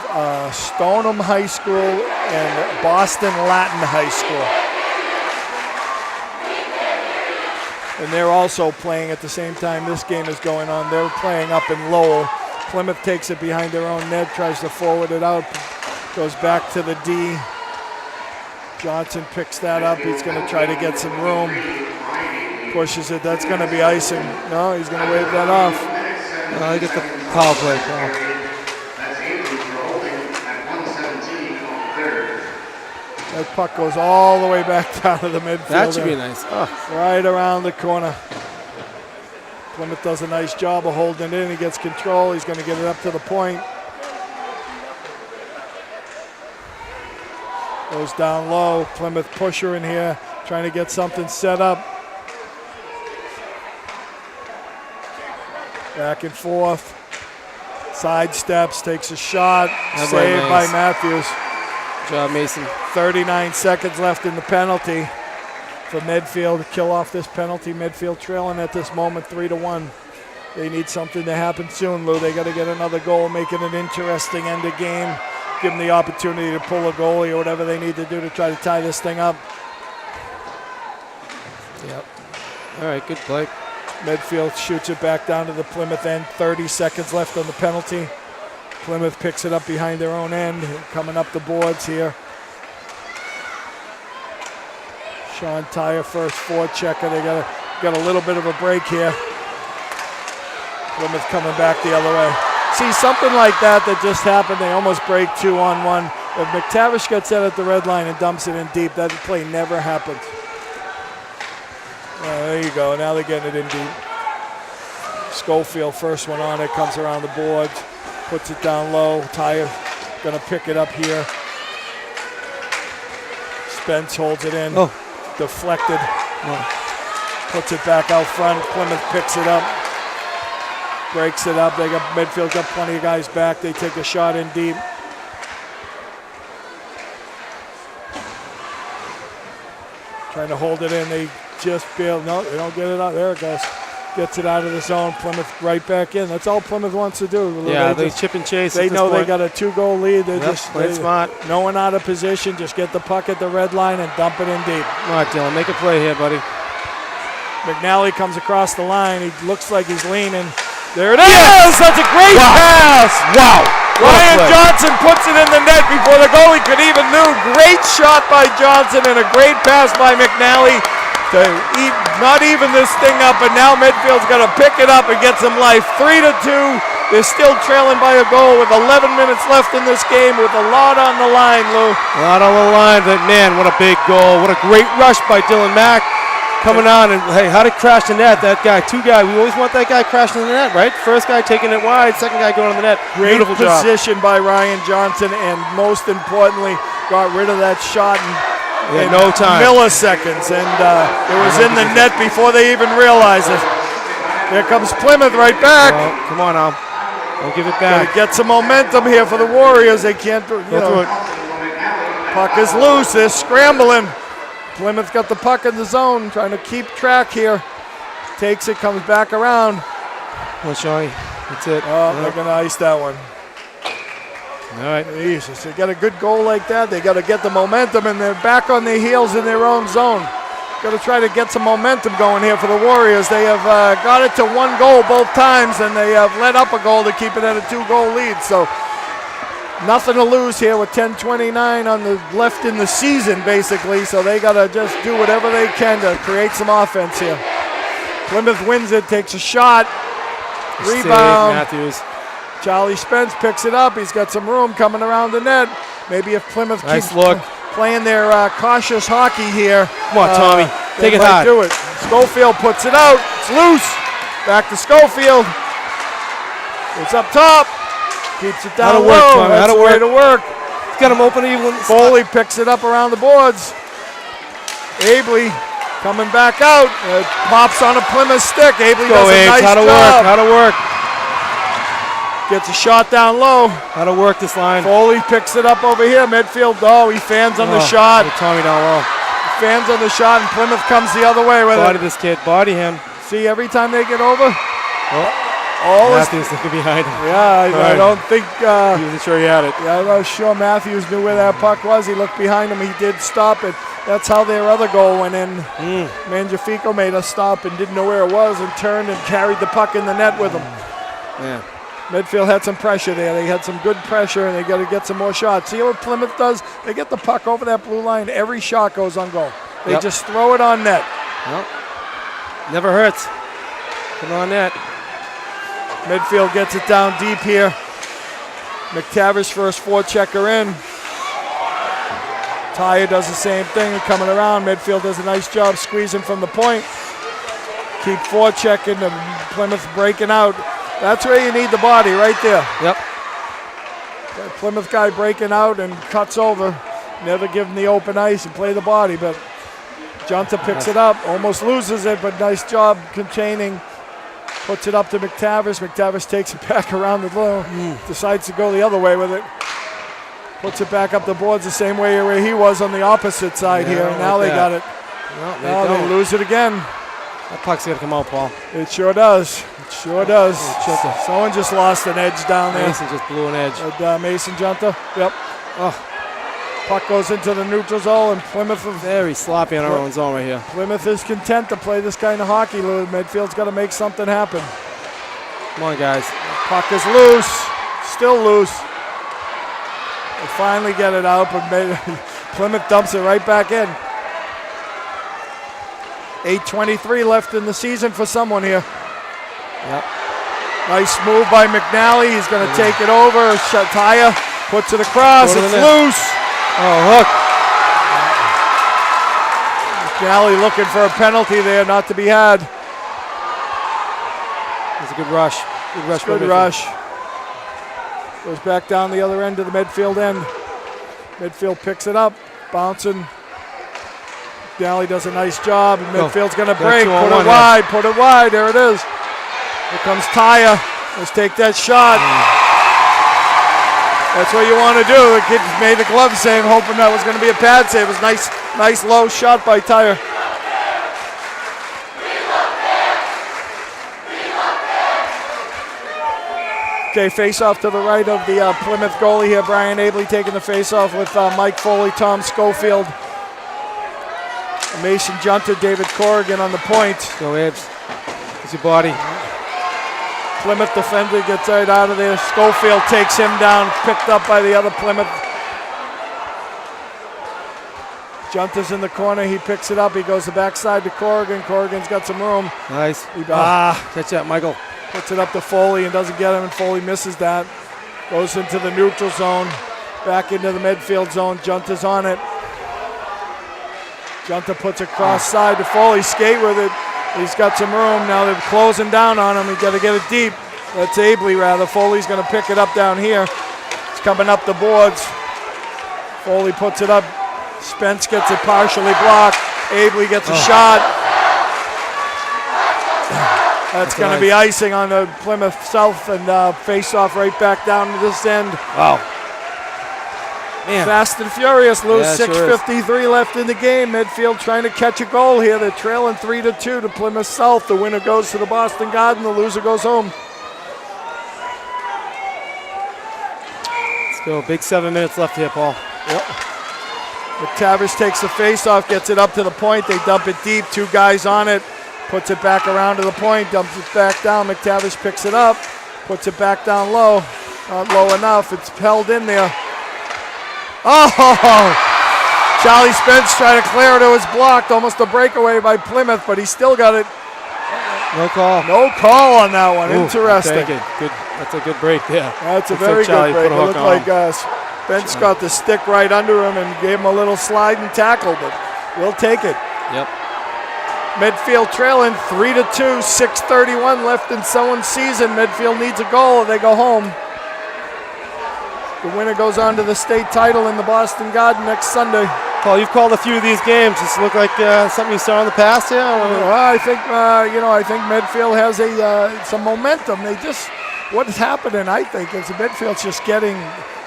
Stoneham High School and Boston Latin High School. And they're also playing at the same time this game is going on. They're playing up in Lowell. Plymouth takes it behind their own net, tries to forward it out, goes back to the D. Johnson picks that up. He's going to try to get some room. Pushes it. That's going to be icing. No, he's going to wave that off. He gets the power play call. That puck goes all the way back down to the midfield. That should be nice. Right around the corner. Plymouth does a nice job of holding it in. He gets control. He's going to get it up to the point. Goes down low. Plymouth pusher in here, trying to get something set up. Back and forth. Sidesteps, takes a shot. Saved by Matthews. Good job, Mason. 39 seconds left in the penalty. for Medfield to kill off this penalty. Medfield trailing at this moment 3-1. They need something to happen soon, Lou. They got to get another goal, make it an interesting end of game. Give them the opportunity to pull a goalie or whatever they need to do to try to tie this thing up. Yep. All right, good play. Medfield shoots it back down to the Plymouth end. 30 seconds left on the penalty. Plymouth picks it up behind their own end. Coming up the boards here. Sean Tyre, first forechecker. They got a little bit of a break here. Plymouth coming back the other way. See, something like that just happened. They almost break 2-on-1. If Mctavish gets that at the red line and dumps it in deep, that play never happens. There you go. Now they're getting it in deep. Schofield, first one on it, comes around the boards, puts it down low. Tyre going to pick it up here. Spence holds it in. Oh. Deflected. Oh. Puts it back out front. Plymouth picks it up. Breaks it up. Midfield got plenty of guys back. They take a shot in deep. Trying to hold it in. They just bail. No, they don't get it out. There it goes. Gets it out of the zone. Plymouth right back in. That's all Plymouth wants to do. Yeah, they chip and chase. They know they got a 2-goal lead. They just play smart. No one out of position. Just get the puck at the red line and dump it in deep. Come on, Dylan. Make a play here, buddy. McNally comes across the line. He looks like he's leaning. There it is! That's a great pass! Wow! Ryan Johnson puts it in the net before the goalie could even move. Great shot by Johnson and a great pass by McNally to not even this thing up, and now Medfield's going to pick it up and get some life. 3-2. They're still trailing by a goal with 11 minutes left in this game with a lot on the line, Lou. A lot on the line, but man, what a big goal. What a great rush by Dylan Mack. Coming on, and hey, how to crash the net? That guy, two guy. We always want that guy crashing the net, right? First guy taking it wide, second guy going on the net. Great Beautiful job. Position by Ryan Johnson, and most importantly, got rid of that shot in no time. Milliseconds, and it was in the net before they even realized it. Here comes Plymouth right back. Well, come on now, don't give it back. Gotta get some momentum here for the Warriors. They can't, puck is loose. They're scrambling. Plymouth got the puck in the zone, trying to keep track here. Takes it, comes back around. Well, Shawnee, that's it. Oh, they're going to ice that one. All right. Jesus, they got a good goal like that. They got to get the momentum, and they're back on their heels in their own zone. Got to try to get some momentum going here for the Warriors. They have got it to 1 goal both times, and they have let up a goal to keep it at a 2-goal lead. So nothing to lose here with 10:29 on the left in the season, basically. So they got to just do whatever they can to create some offense here. Plymouth wins it, takes a shot. Rebound. Matthews. Charlie Spence picks it up. He's got some room coming around the net. Maybe if Plymouth keeps playing their cautious hockey here. Come on, Tommy. Take it hard. Do it. Schofield puts it out. It's loose. Back to Schofield. It's up top. Keeps it down low. That's the way to work. He's got him open even. Foley picks it up around the boards. Abley coming back out. It pops on a Plymouth stick. Abley does a nice job. How to work. Gets a shot down low. How to work this line. Foley picks it up over here. Midfield, he fans on the shot. Tommy down low. Fans on the shot, and Plymouth comes the other way with Body this kid. Body him. See, every time they get over. Matthews looking behind him. Yeah, I don't think. He wasn't sure he had it. Yeah, I'm not sure Matthews knew where that puck was. He looked behind him. He did stop it. That's how their other goal went in. Mangiafico made us stop and didn't know where it was and turned and carried the puck in the net with him. Yeah. Midfield had some pressure there. They had some good pressure, and they got to get some more shots. See what Plymouth does? They get the puck over that blue line. Every shot goes on goal. They just throw it on net. Yep. Never hurts. Put it on net. Midfield gets it down deep here. Mctavish first forechecker in. Tyre does the same thing coming around. Midfield does a nice job squeezing from the point. Keep forechecking and Plymouth breaking out. That's where you need the body, right there. Yep. That Plymouth guy breaking out and cuts over. Never give him the open ice and play the body, but Junta picks it up, almost loses it, but nice job containing. Puts it up to Mctavish. Mctavish takes it back around the goal. Decides to go the other way with it. Puts it back up the boards the same way where he was on the opposite side here. And now they got it. No, they lose it again. That puck's got to come out, Paul. It sure does. It sure does. Someone just lost an edge down there. Mason just blew an edge. Mason Junta. Yep. Oh. Puck goes into the neutral zone, and Plymouth is very sloppy in our own zone right here. Plymouth is content to play this kind of hockey. Midfield's got to make something happen. Come on, guys. Puck is loose. Still loose. They finally get it out, but Plymouth dumps it right back in. 8:23 left in the season for someone here. Yep. Nice move by McNally. He's going to take it over. Shataya puts it across. It's loose. Oh, hook. McNally looking for a penalty there, not to be had. It's a good rush. Good rush. Good rush. Goes back down the other end of the midfield end. Midfield picks it up. Bouncing. McNally does a nice job. And midfield's going to break. Put it wide. There it is. Here comes Taya. Let's take that shot. That's what you want to do. The kid made the glove save, hoping that was going to be a pad save. It was nice low shot by Taya. Okay, face-off to the right of the Plymouth goalie here. Brian Abley taking the face-off with Mike Foley, Tom Schofield, Mason Junta, David Corrigan on the point. Go, Abbs. It's your body. Plymouth defender gets right out of there. Schofield takes him down, picked up by the other Plymouth. Junta's in the corner. He picks it up. He goes the backside to Corrigan. Corrigan's got some room. Nice. Catch that, Michael. Puts it up to Foley and doesn't get him, and Foley misses that. Goes into the neutral zone. Back into the midfield zone. Junta's on it. Junta puts it cross side to Foley. Skate with it. He's got some room. Now they're closing down on him. He's got to get it deep. That's Abley, rather. Foley's going to pick it up down here. It's coming up the boards. Foley puts it up. Spence gets it partially blocked. Abley gets a shot. That's going to be icing on the Plymouth South, and face-off right back down to this end. Wow. Man. Fast and furious, Lou. 6:53 left in the game. Midfield trying to catch a goal here. They're trailing 3-2 to Plymouth South. The winner goes to the Boston Garden. The loser goes home. Let's go. Big 7 minutes left here, Paul. Yep. Mctavish takes the face-off, gets it up to the point. They dump it deep. Two guys on it. Puts it back around to the point. Dumps it back down. Mctavish picks it up. Puts it back down low. Not low enough. It's held in there. Oh! Charlie Spence trying to clear it. It was blocked. Almost a breakaway by Plymouth, but he still got it. No call. No call on that one. Ooh, interesting. Good. That's a good break there. That's a very good break. It looked like Spence got the stick right under him and gave him a little slide and tackle, but we'll take it. Yep. Midfield trailing 3-2, 6:31 left in someone's season. Midfield needs a goal or they go home. The winner goes on to the state title in the Boston Garden next Sunday. Paul, you've called a few of these games. Does it look like something you saw in the past here? Well, I think Medfield has some momentum. What's happening, I think, is the Midfield's just getting,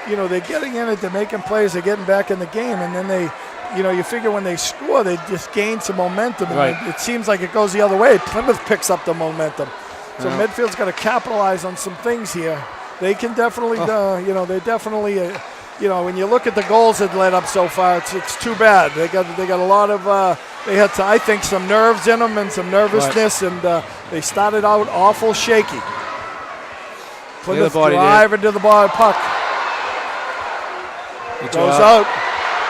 they're getting in it, they're making plays, they're getting back in the game, and then they, you figure when they score, they just gain some momentum. And right. It seems like it goes the other way. Plymouth picks up the momentum. So Midfield's got to capitalize on some things here. They can definitely, they're definitely, when you look at the goals that led up so far, it's too bad. They got a lot of, they had, I think, some nerves in them and some nervousness, right. And they started out awful shaky. Plymouth driving to the ball, puck. Goes out.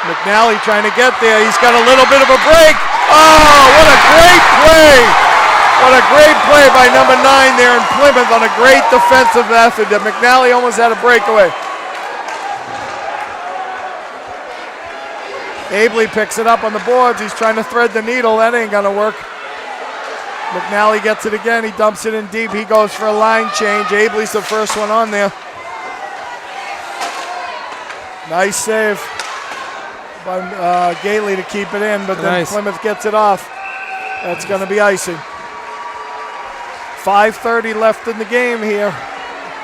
McNally trying to get there. He's got a little bit of a break. Oh, what a great play. What a great play by number 9 there in Plymouth on a great defensive effort. McNally almost had a breakaway. Abley picks it up on the boards. He's trying to thread the needle. That ain't going to work. McNally gets it again. He dumps it in deep. He goes for a line change. Abley's the first one on there. Nice save by Goalie to keep it in, but then Plymouth gets it off. That's going to be icing. 5:30 left in the game here.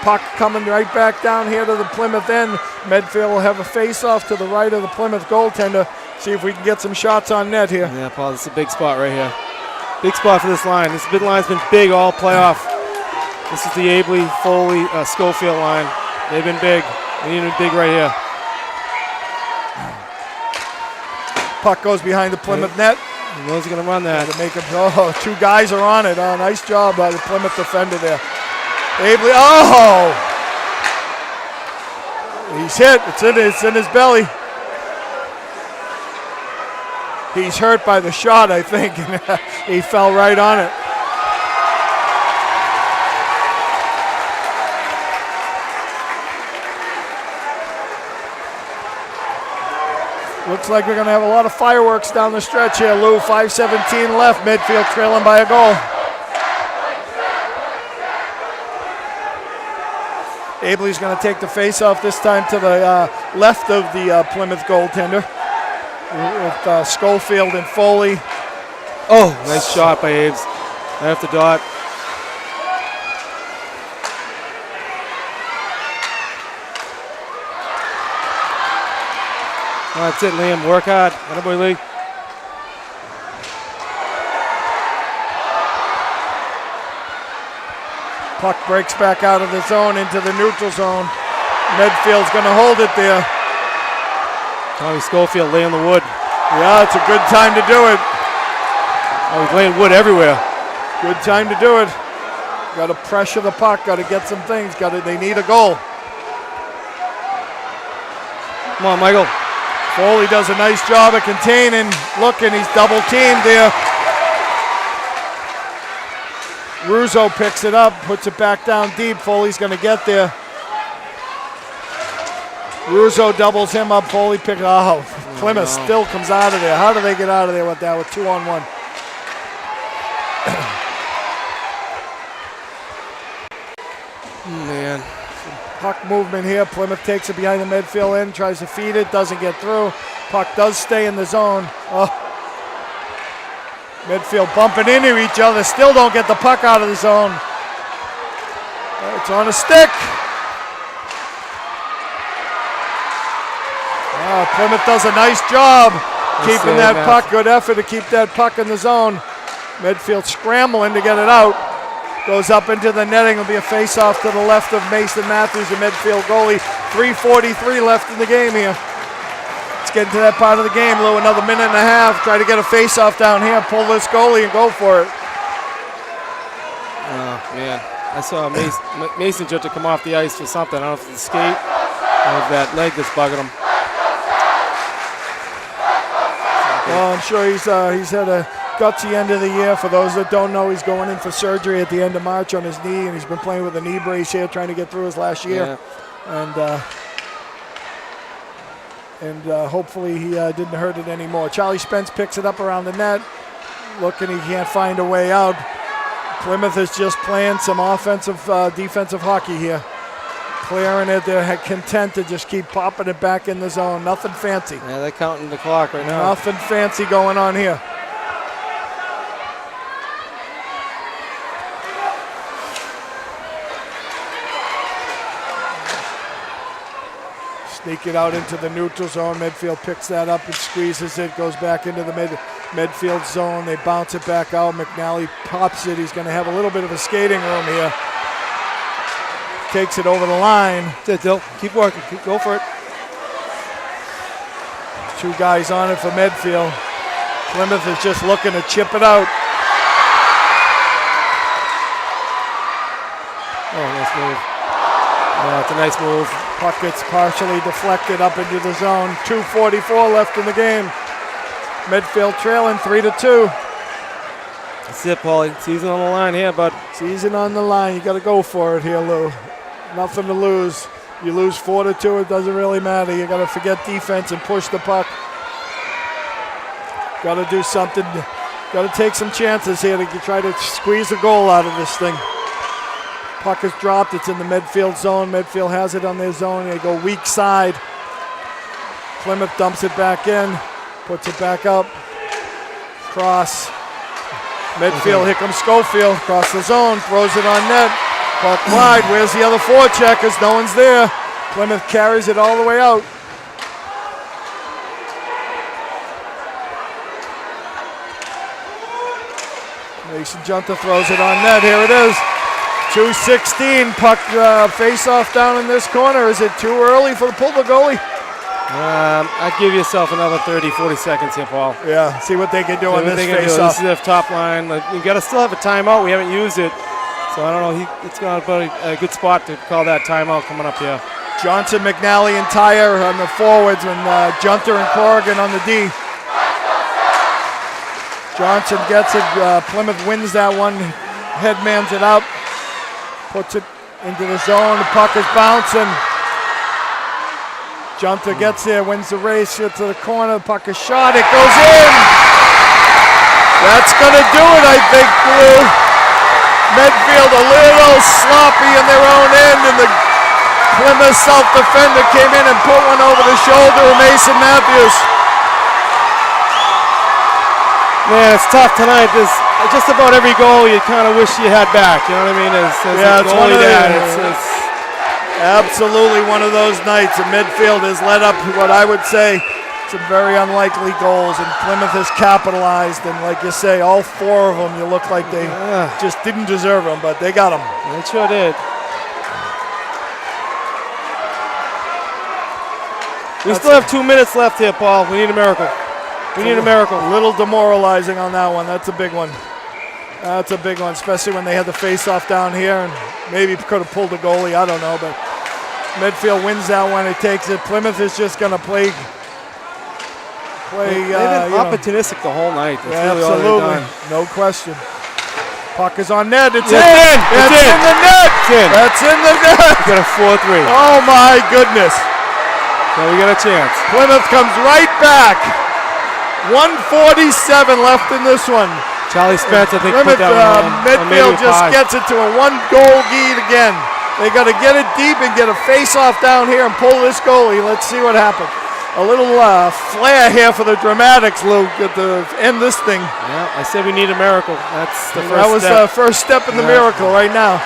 Puck coming right back down here to the Plymouth end. Medfield will have a face-off to the right of the Plymouth goaltender. See if we can get some shots on net here. Yeah, Paul, this is a big spot right here. Big spot for this line. This big line's been big all playoff. This is the Abley, Foley, Schofield line. They've been big. They need to be big right here. Puck goes behind the Plymouth net. He knows he's going to run that. To make it, oh, 2 guys are on it. Oh, nice job by the Plymouth defender there. Abley, oh! He's hit. It's in his belly. He's hurt by the shot, I think. He fell right on it. Looks like we're going to have a lot of fireworks down the stretch here, Lou. 5:17 left. Midfield trailing by a goal. Abley's going to take the face-off this time to the left of the Plymouth goaltender with Schofield and Foley. Oh, nice shot by Aves. Right off the dot. Oh, that's it, Liam. Work hard. Attaboy, Lee. Puck breaks back out of the zone into the neutral zone. Medfield's going to hold it there. Tommy Schofield laying the wood. Yeah, it's a good time to do it. Oh, he's laying wood everywhere. Good time to do it. Got to pressure the puck. Got to get some things. They need a goal. Come on, Michael. Foley does a nice job of containing. Looking, he's double teamed there. Russo picks it up, puts it back down deep. Foley's going to get there. Russo doubles him up. Foley picks it up. Oh, Plymouth still comes out of there. How do they get out of there with that with 2-on-1? Man. Puck movement here. Plymouth takes it behind the midfield end, tries to feed it, doesn't get through. Puck does stay in the zone. Oh. Midfield bumping into each other, still don't get the puck out of the zone. It's on a stick. Plymouth does a nice job keeping that puck. Good effort to keep that puck in the zone. Midfield scrambling to get it out. Goes up into the netting. It'll be a face-off to the left of Mason Matthews, the midfield goalie. 3:43 left in the game here. Let's get into that part of the game, Lou. Another minute and a half. Try to get a face-off down here. Pull this goalie and go for it. Oh, man. I saw Mason just to come off the ice for something. I don't know if it's the skate or if that leg that's bugging him. Well, I'm sure he's had a gutsy end of the year. For those that don't know, he's going in for surgery at the end of March on his knee, and he's been playing with a knee brace here, trying to get through his last year. Yeah. And hopefully he didn't hurt it anymore. Charlie Spence picks it up around the net. Looking, he can't find a way out. Plymouth is just playing some offensive, defensive hockey here. Clearing it, they're content to just keep popping it back in the zone. Nothing fancy. Yeah, they're counting the clock right now. Nothing fancy going on here. Sneak it out into the neutral zone. Midfield picks that up and squeezes it. Goes back into the midfield zone. They bounce it back out. McNally pops it. He's going to have a little bit of a skating room here. Takes it over the line. That's it, Dill. Keep working. Go for it. 2 guys on it for Medfield. Plymouth is just looking to chip it out. Oh, nice move. Yeah, it's a nice move. Puck gets partially deflected up into the zone. 2:44 left in the game. Medfield trailing 3-2. That's it, Paulie. Season on the line here, bud. Season on the line. You got to go for it here, Lou. Nothing to lose. You lose 4-2, it doesn't really matter. You got to forget defense and push the puck. Got to do something. Got to take some chances here to try to squeeze a goal out of this thing. Puck is dropped. It's in the midfield zone. Midfield has it on their zone. They go weak side. Plymouth dumps it back in. Puts it back up. Cross. Midfield, here comes Schofield. Across the zone. Throws it on net. Puck wide. Where's the other forecheckers? No one's there. Plymouth carries it all the way out. Mason Junta throws it on net. Here it is. 2:16. Puck face-off down in this corner. Is it too early for the pull the goalie? I'd give yourself another 30, 40 seconds here, Paul. Yeah, see what they can do on this face-off. This is their top line. We've got to still have a timeout. We haven't used it. So I don't know. It's going to be a good spot to call that timeout coming up here. Johnson, McNally, and Tyre on the forwards, and Junter and Corrigan on the D. Johnson gets it. Plymouth wins that one. Headmans it up. Puts it into the zone. The puck is bouncing. Junter gets there, wins the race, gets to the corner. The puck is shot. It goes in. That's going to do it, I think, Blue. Medfield a little sloppy in their own end, and the Plymouth self-defender came in and put one over the shoulder of Mason Matthews. Man, it's tough tonight. There's just about every goal you kind of wish you had back. You know what I mean? It's one of it's absolutely one of those nights. And Midfield has led up what I would say some very unlikely goals, and Plymouth has capitalized. And like you say, all four of them, you look like they just didn't deserve them, but they got them. They sure did. We still have 2 minutes left here, Paul. We need a miracle. We need a miracle. A little demoralizing on that one. That's a big one. That's a big one, especially when they had the face-off down here, and maybe could have pulled the goalie. I don't know, but Medfield wins that one. It takes it. Plymouth is just going to play. They've been opportunistic the whole night. That's really absolutely, no question. Puck is on net. It's in. It's in the net. It's in. That's in the net. We got a 4-3. Oh my goodness. So we got a chance. Plymouth comes right back. 1:47 left in this one. Charlie Spence, I think, Plymouth, put that one on. Midfield just gets it to a 1-goal lead again. They got to get it deep and get a face-off down here and pull this goalie. Let's see what happens. A little flair here for the dramatics, Luke, to end this thing. Yeah, I said we need a miracle. That's the first step. That was the first step in the miracle right now.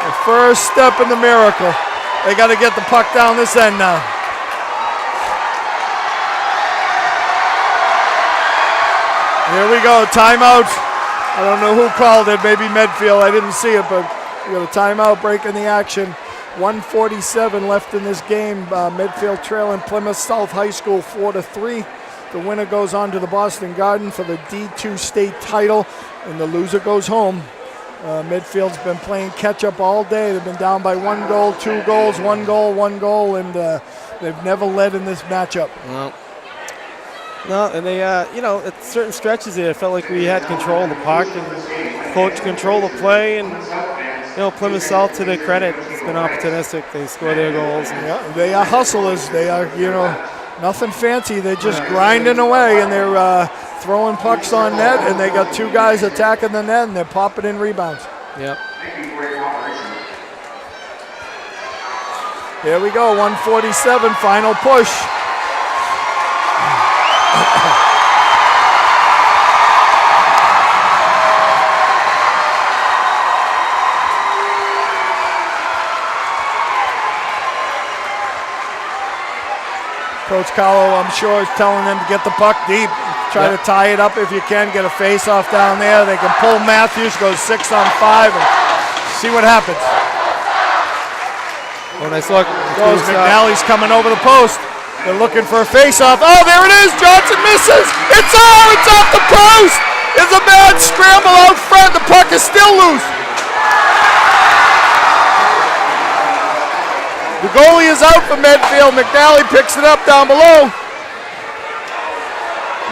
The first step in the miracle. They got to get the puck down this end now. Here we go, timeout. I don't know who called it, maybe Medfield. I didn't see it, but we got a timeout breaking the action. 1:47 left in this game. Midfield trailing Plymouth South High School 4-3. The winner goes on to the Boston Garden for the D2 state title, and the loser goes home. Midfield's been playing catch-up all day. They've been down by 1 goal, 2 goals, 1 goal, and they've never led in this matchup. No, and they, at certain stretches there, it felt like we had control of the puck and coach control the play, and Plymouth South, to their credit, has been opportunistic. They score their goals. Yeah, they are hustlers. They are, nothing fancy. They're just grinding away, and they're throwing pucks on net, and they got 2 guys attacking the net, and they're popping in rebounds. Yep. Here we go, 1:47, final push. Coach Kahlo, I'm sure, is telling them to get the puck deep. Try to tie it up if you can. Get a face-off down there. They can pull Matthews, goes 6-on-5, and see what happens. Oh, nice look. Goes McNally's coming over the post. They're looking for a face-off. Oh, there it is. Johnson misses. It's off the post. It's a bad scramble out front. The puck is still loose. The goalie is out for Medfield. McNally picks it up down below.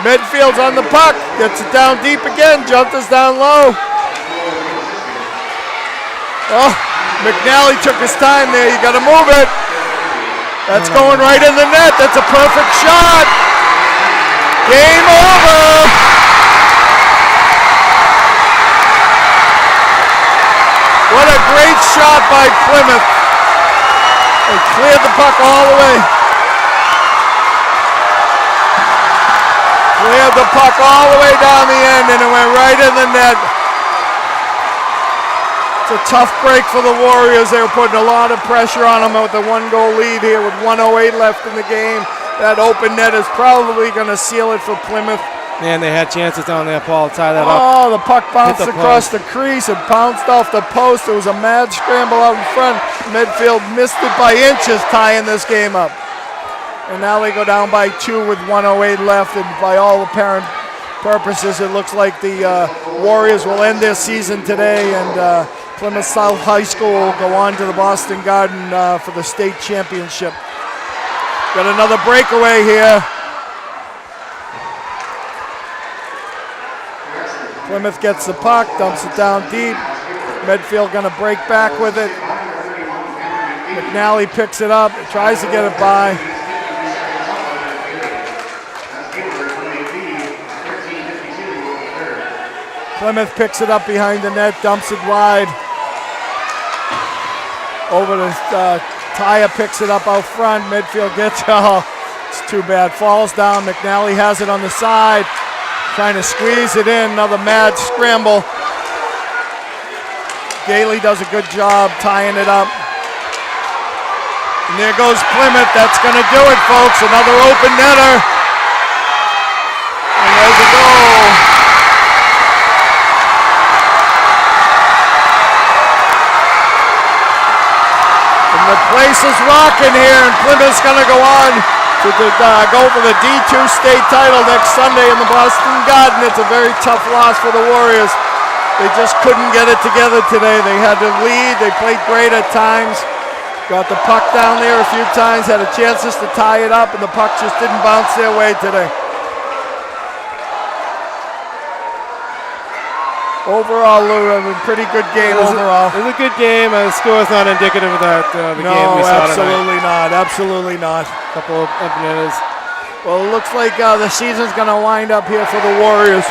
Medfield's on the puck. Gets it down deep again. Junta's down low. Oh, McNally took his time there. You got to move it. That's going right in the net. That's a perfect shot. Game over. What a great shot by Plymouth. They cleared the puck all the way. Cleared the puck all the way down the end, and it went right in the net. It's a tough break for the Warriors. They were putting a lot of pressure on them with the 1-goal lead here with 1:08 left in the game. That open net is probably going to seal it for Plymouth. Man, they had chances down there, Paul, to tie that up. Oh, the puck bounced across the crease and bounced off the post. It was a mad scramble out in front. Midfield missed it by inches, tying this game up. And now they go down by 2 with 1:08 left, and by all apparent purposes, it looks like the Warriors will end their season today, and Plymouth South High School will go on to the Boston Garden for the state championship. Got another breakaway here. Plymouth gets the puck, dumps it down deep. Medfield gonna break back with it. McNally picks it up, tries to get it by. Plymouth picks it up behind the net, dumps it wide. Over to Taya, picks it up out front. Midfield gets, oh, it's too bad. Falls down, McNally has it on the side. Trying to squeeze it in, another mad scramble. Goalie does a good job tying it up. And there goes Plymouth, that's gonna do it, folks. Another open netter. And there's a goal. And the place is rocking here, and Plymouth's gonna go on to go for the D2 state title next Sunday in the Boston Garden. It's a very tough loss for the Warriors. They just couldn't get it together today. They had to lead. They played great at times. Got the puck down there a few times, had a chances to tie it up, and the puck just didn't bounce their way today. Overall, Lou, a pretty good game overall. It was a good game. The score is not indicative of that. The game we saw tonight. Absolutely not. Absolutely not. A couple of minutes. Well, it looks like the season's going to wind up here for the Warriors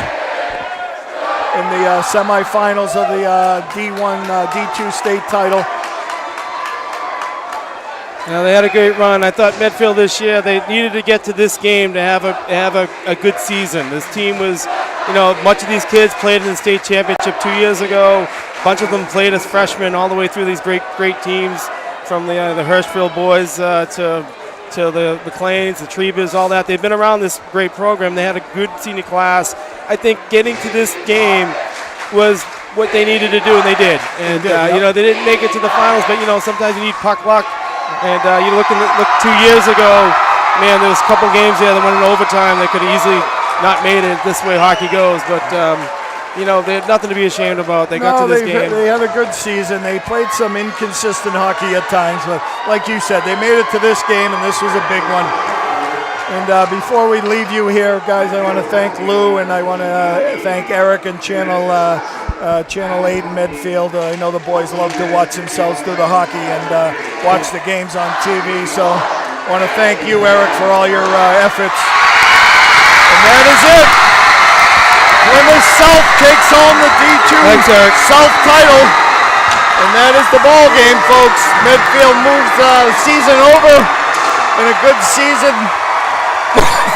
in the semifinals of the D1, D2 state title. Now they had a great run. I thought Medfield this year, they needed to get to this game to have a good season. This team was, much of these kids played in the state championship 2 years ago. A bunch of them played as freshmen all the way through these great teams, from the Hirschfield boys to the McLeans, the Trebas, all that. They've been around this great program. They had a good senior class. I think getting to this game was what they needed to do, and they did. And they didn't make it to the finals, but sometimes you need puck luck. And you look 2 years ago, man, there was a couple games there that went in overtime. They could have easily not made it. This way hockey goes, but they had nothing to be ashamed about. They got to this game. They had a good season. They played some inconsistent hockey at times, but like you said, they made it to this game, and this was a big one. And before we leave you here, guys, I want to thank Lou, and I want to thank Eric and Channel 8 in Medfield. I know the boys love to watch themselves do the hockey and watch the games on TV. So I want to thank you, Eric, for all your efforts. And that is it. Plymouth South takes home the D2 South title. And that is the ball game, folks. Medfield moves the season over in a good season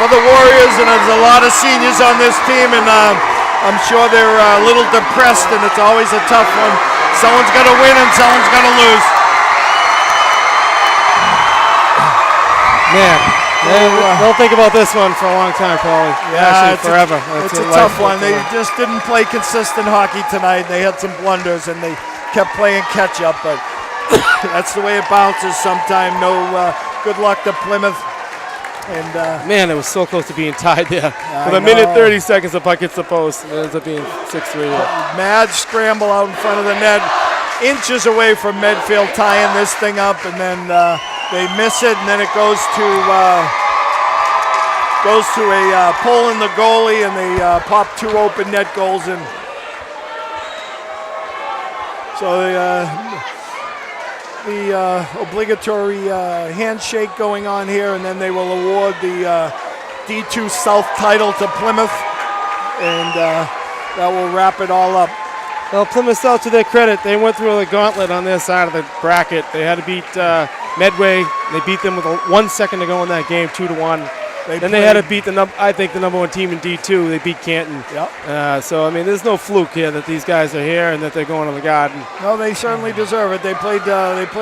for the Warriors, and there's a lot of seniors on this team, and I'm sure they're a little depressed, and it's always a tough one. Someone's got to win and someone's got to lose. Man, they'll think about this one for a long time, Paulie. Yeah, actually forever. It's a tough one. They just didn't play consistent hockey tonight. They had some blunders, and they kept playing catch-up, but that's the way it bounces sometimes. No good luck to Plymouth. And man, it was so close to being tied there. With a minute 30 seconds, the puck hits the post. It ends up being 6-3. Mad scramble out in front of the net, inches away from Medfield tying this thing up, and then they miss it, and then it goes to a pull in the goalie, and they pop 2 open net goals in. So the obligatory handshake going on here, and then they will award the D2 South title to Plymouth, and that will wrap it all up. Well, Plymouth South, to their credit, they went through the gauntlet on their side of the bracket. They had to beat Medway. They beat them with 1 second to go in that game, 2-1. Then they had to beat the number 1 team in D2. They beat Canton. Yep. So I mean, there's no fluke here that these guys are here and that they're going to the Garden. No, they certainly deserve it. They played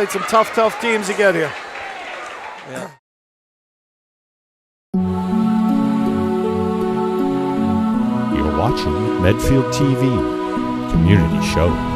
some tough teams to get here. Yeah. watching Medfield TV, community show.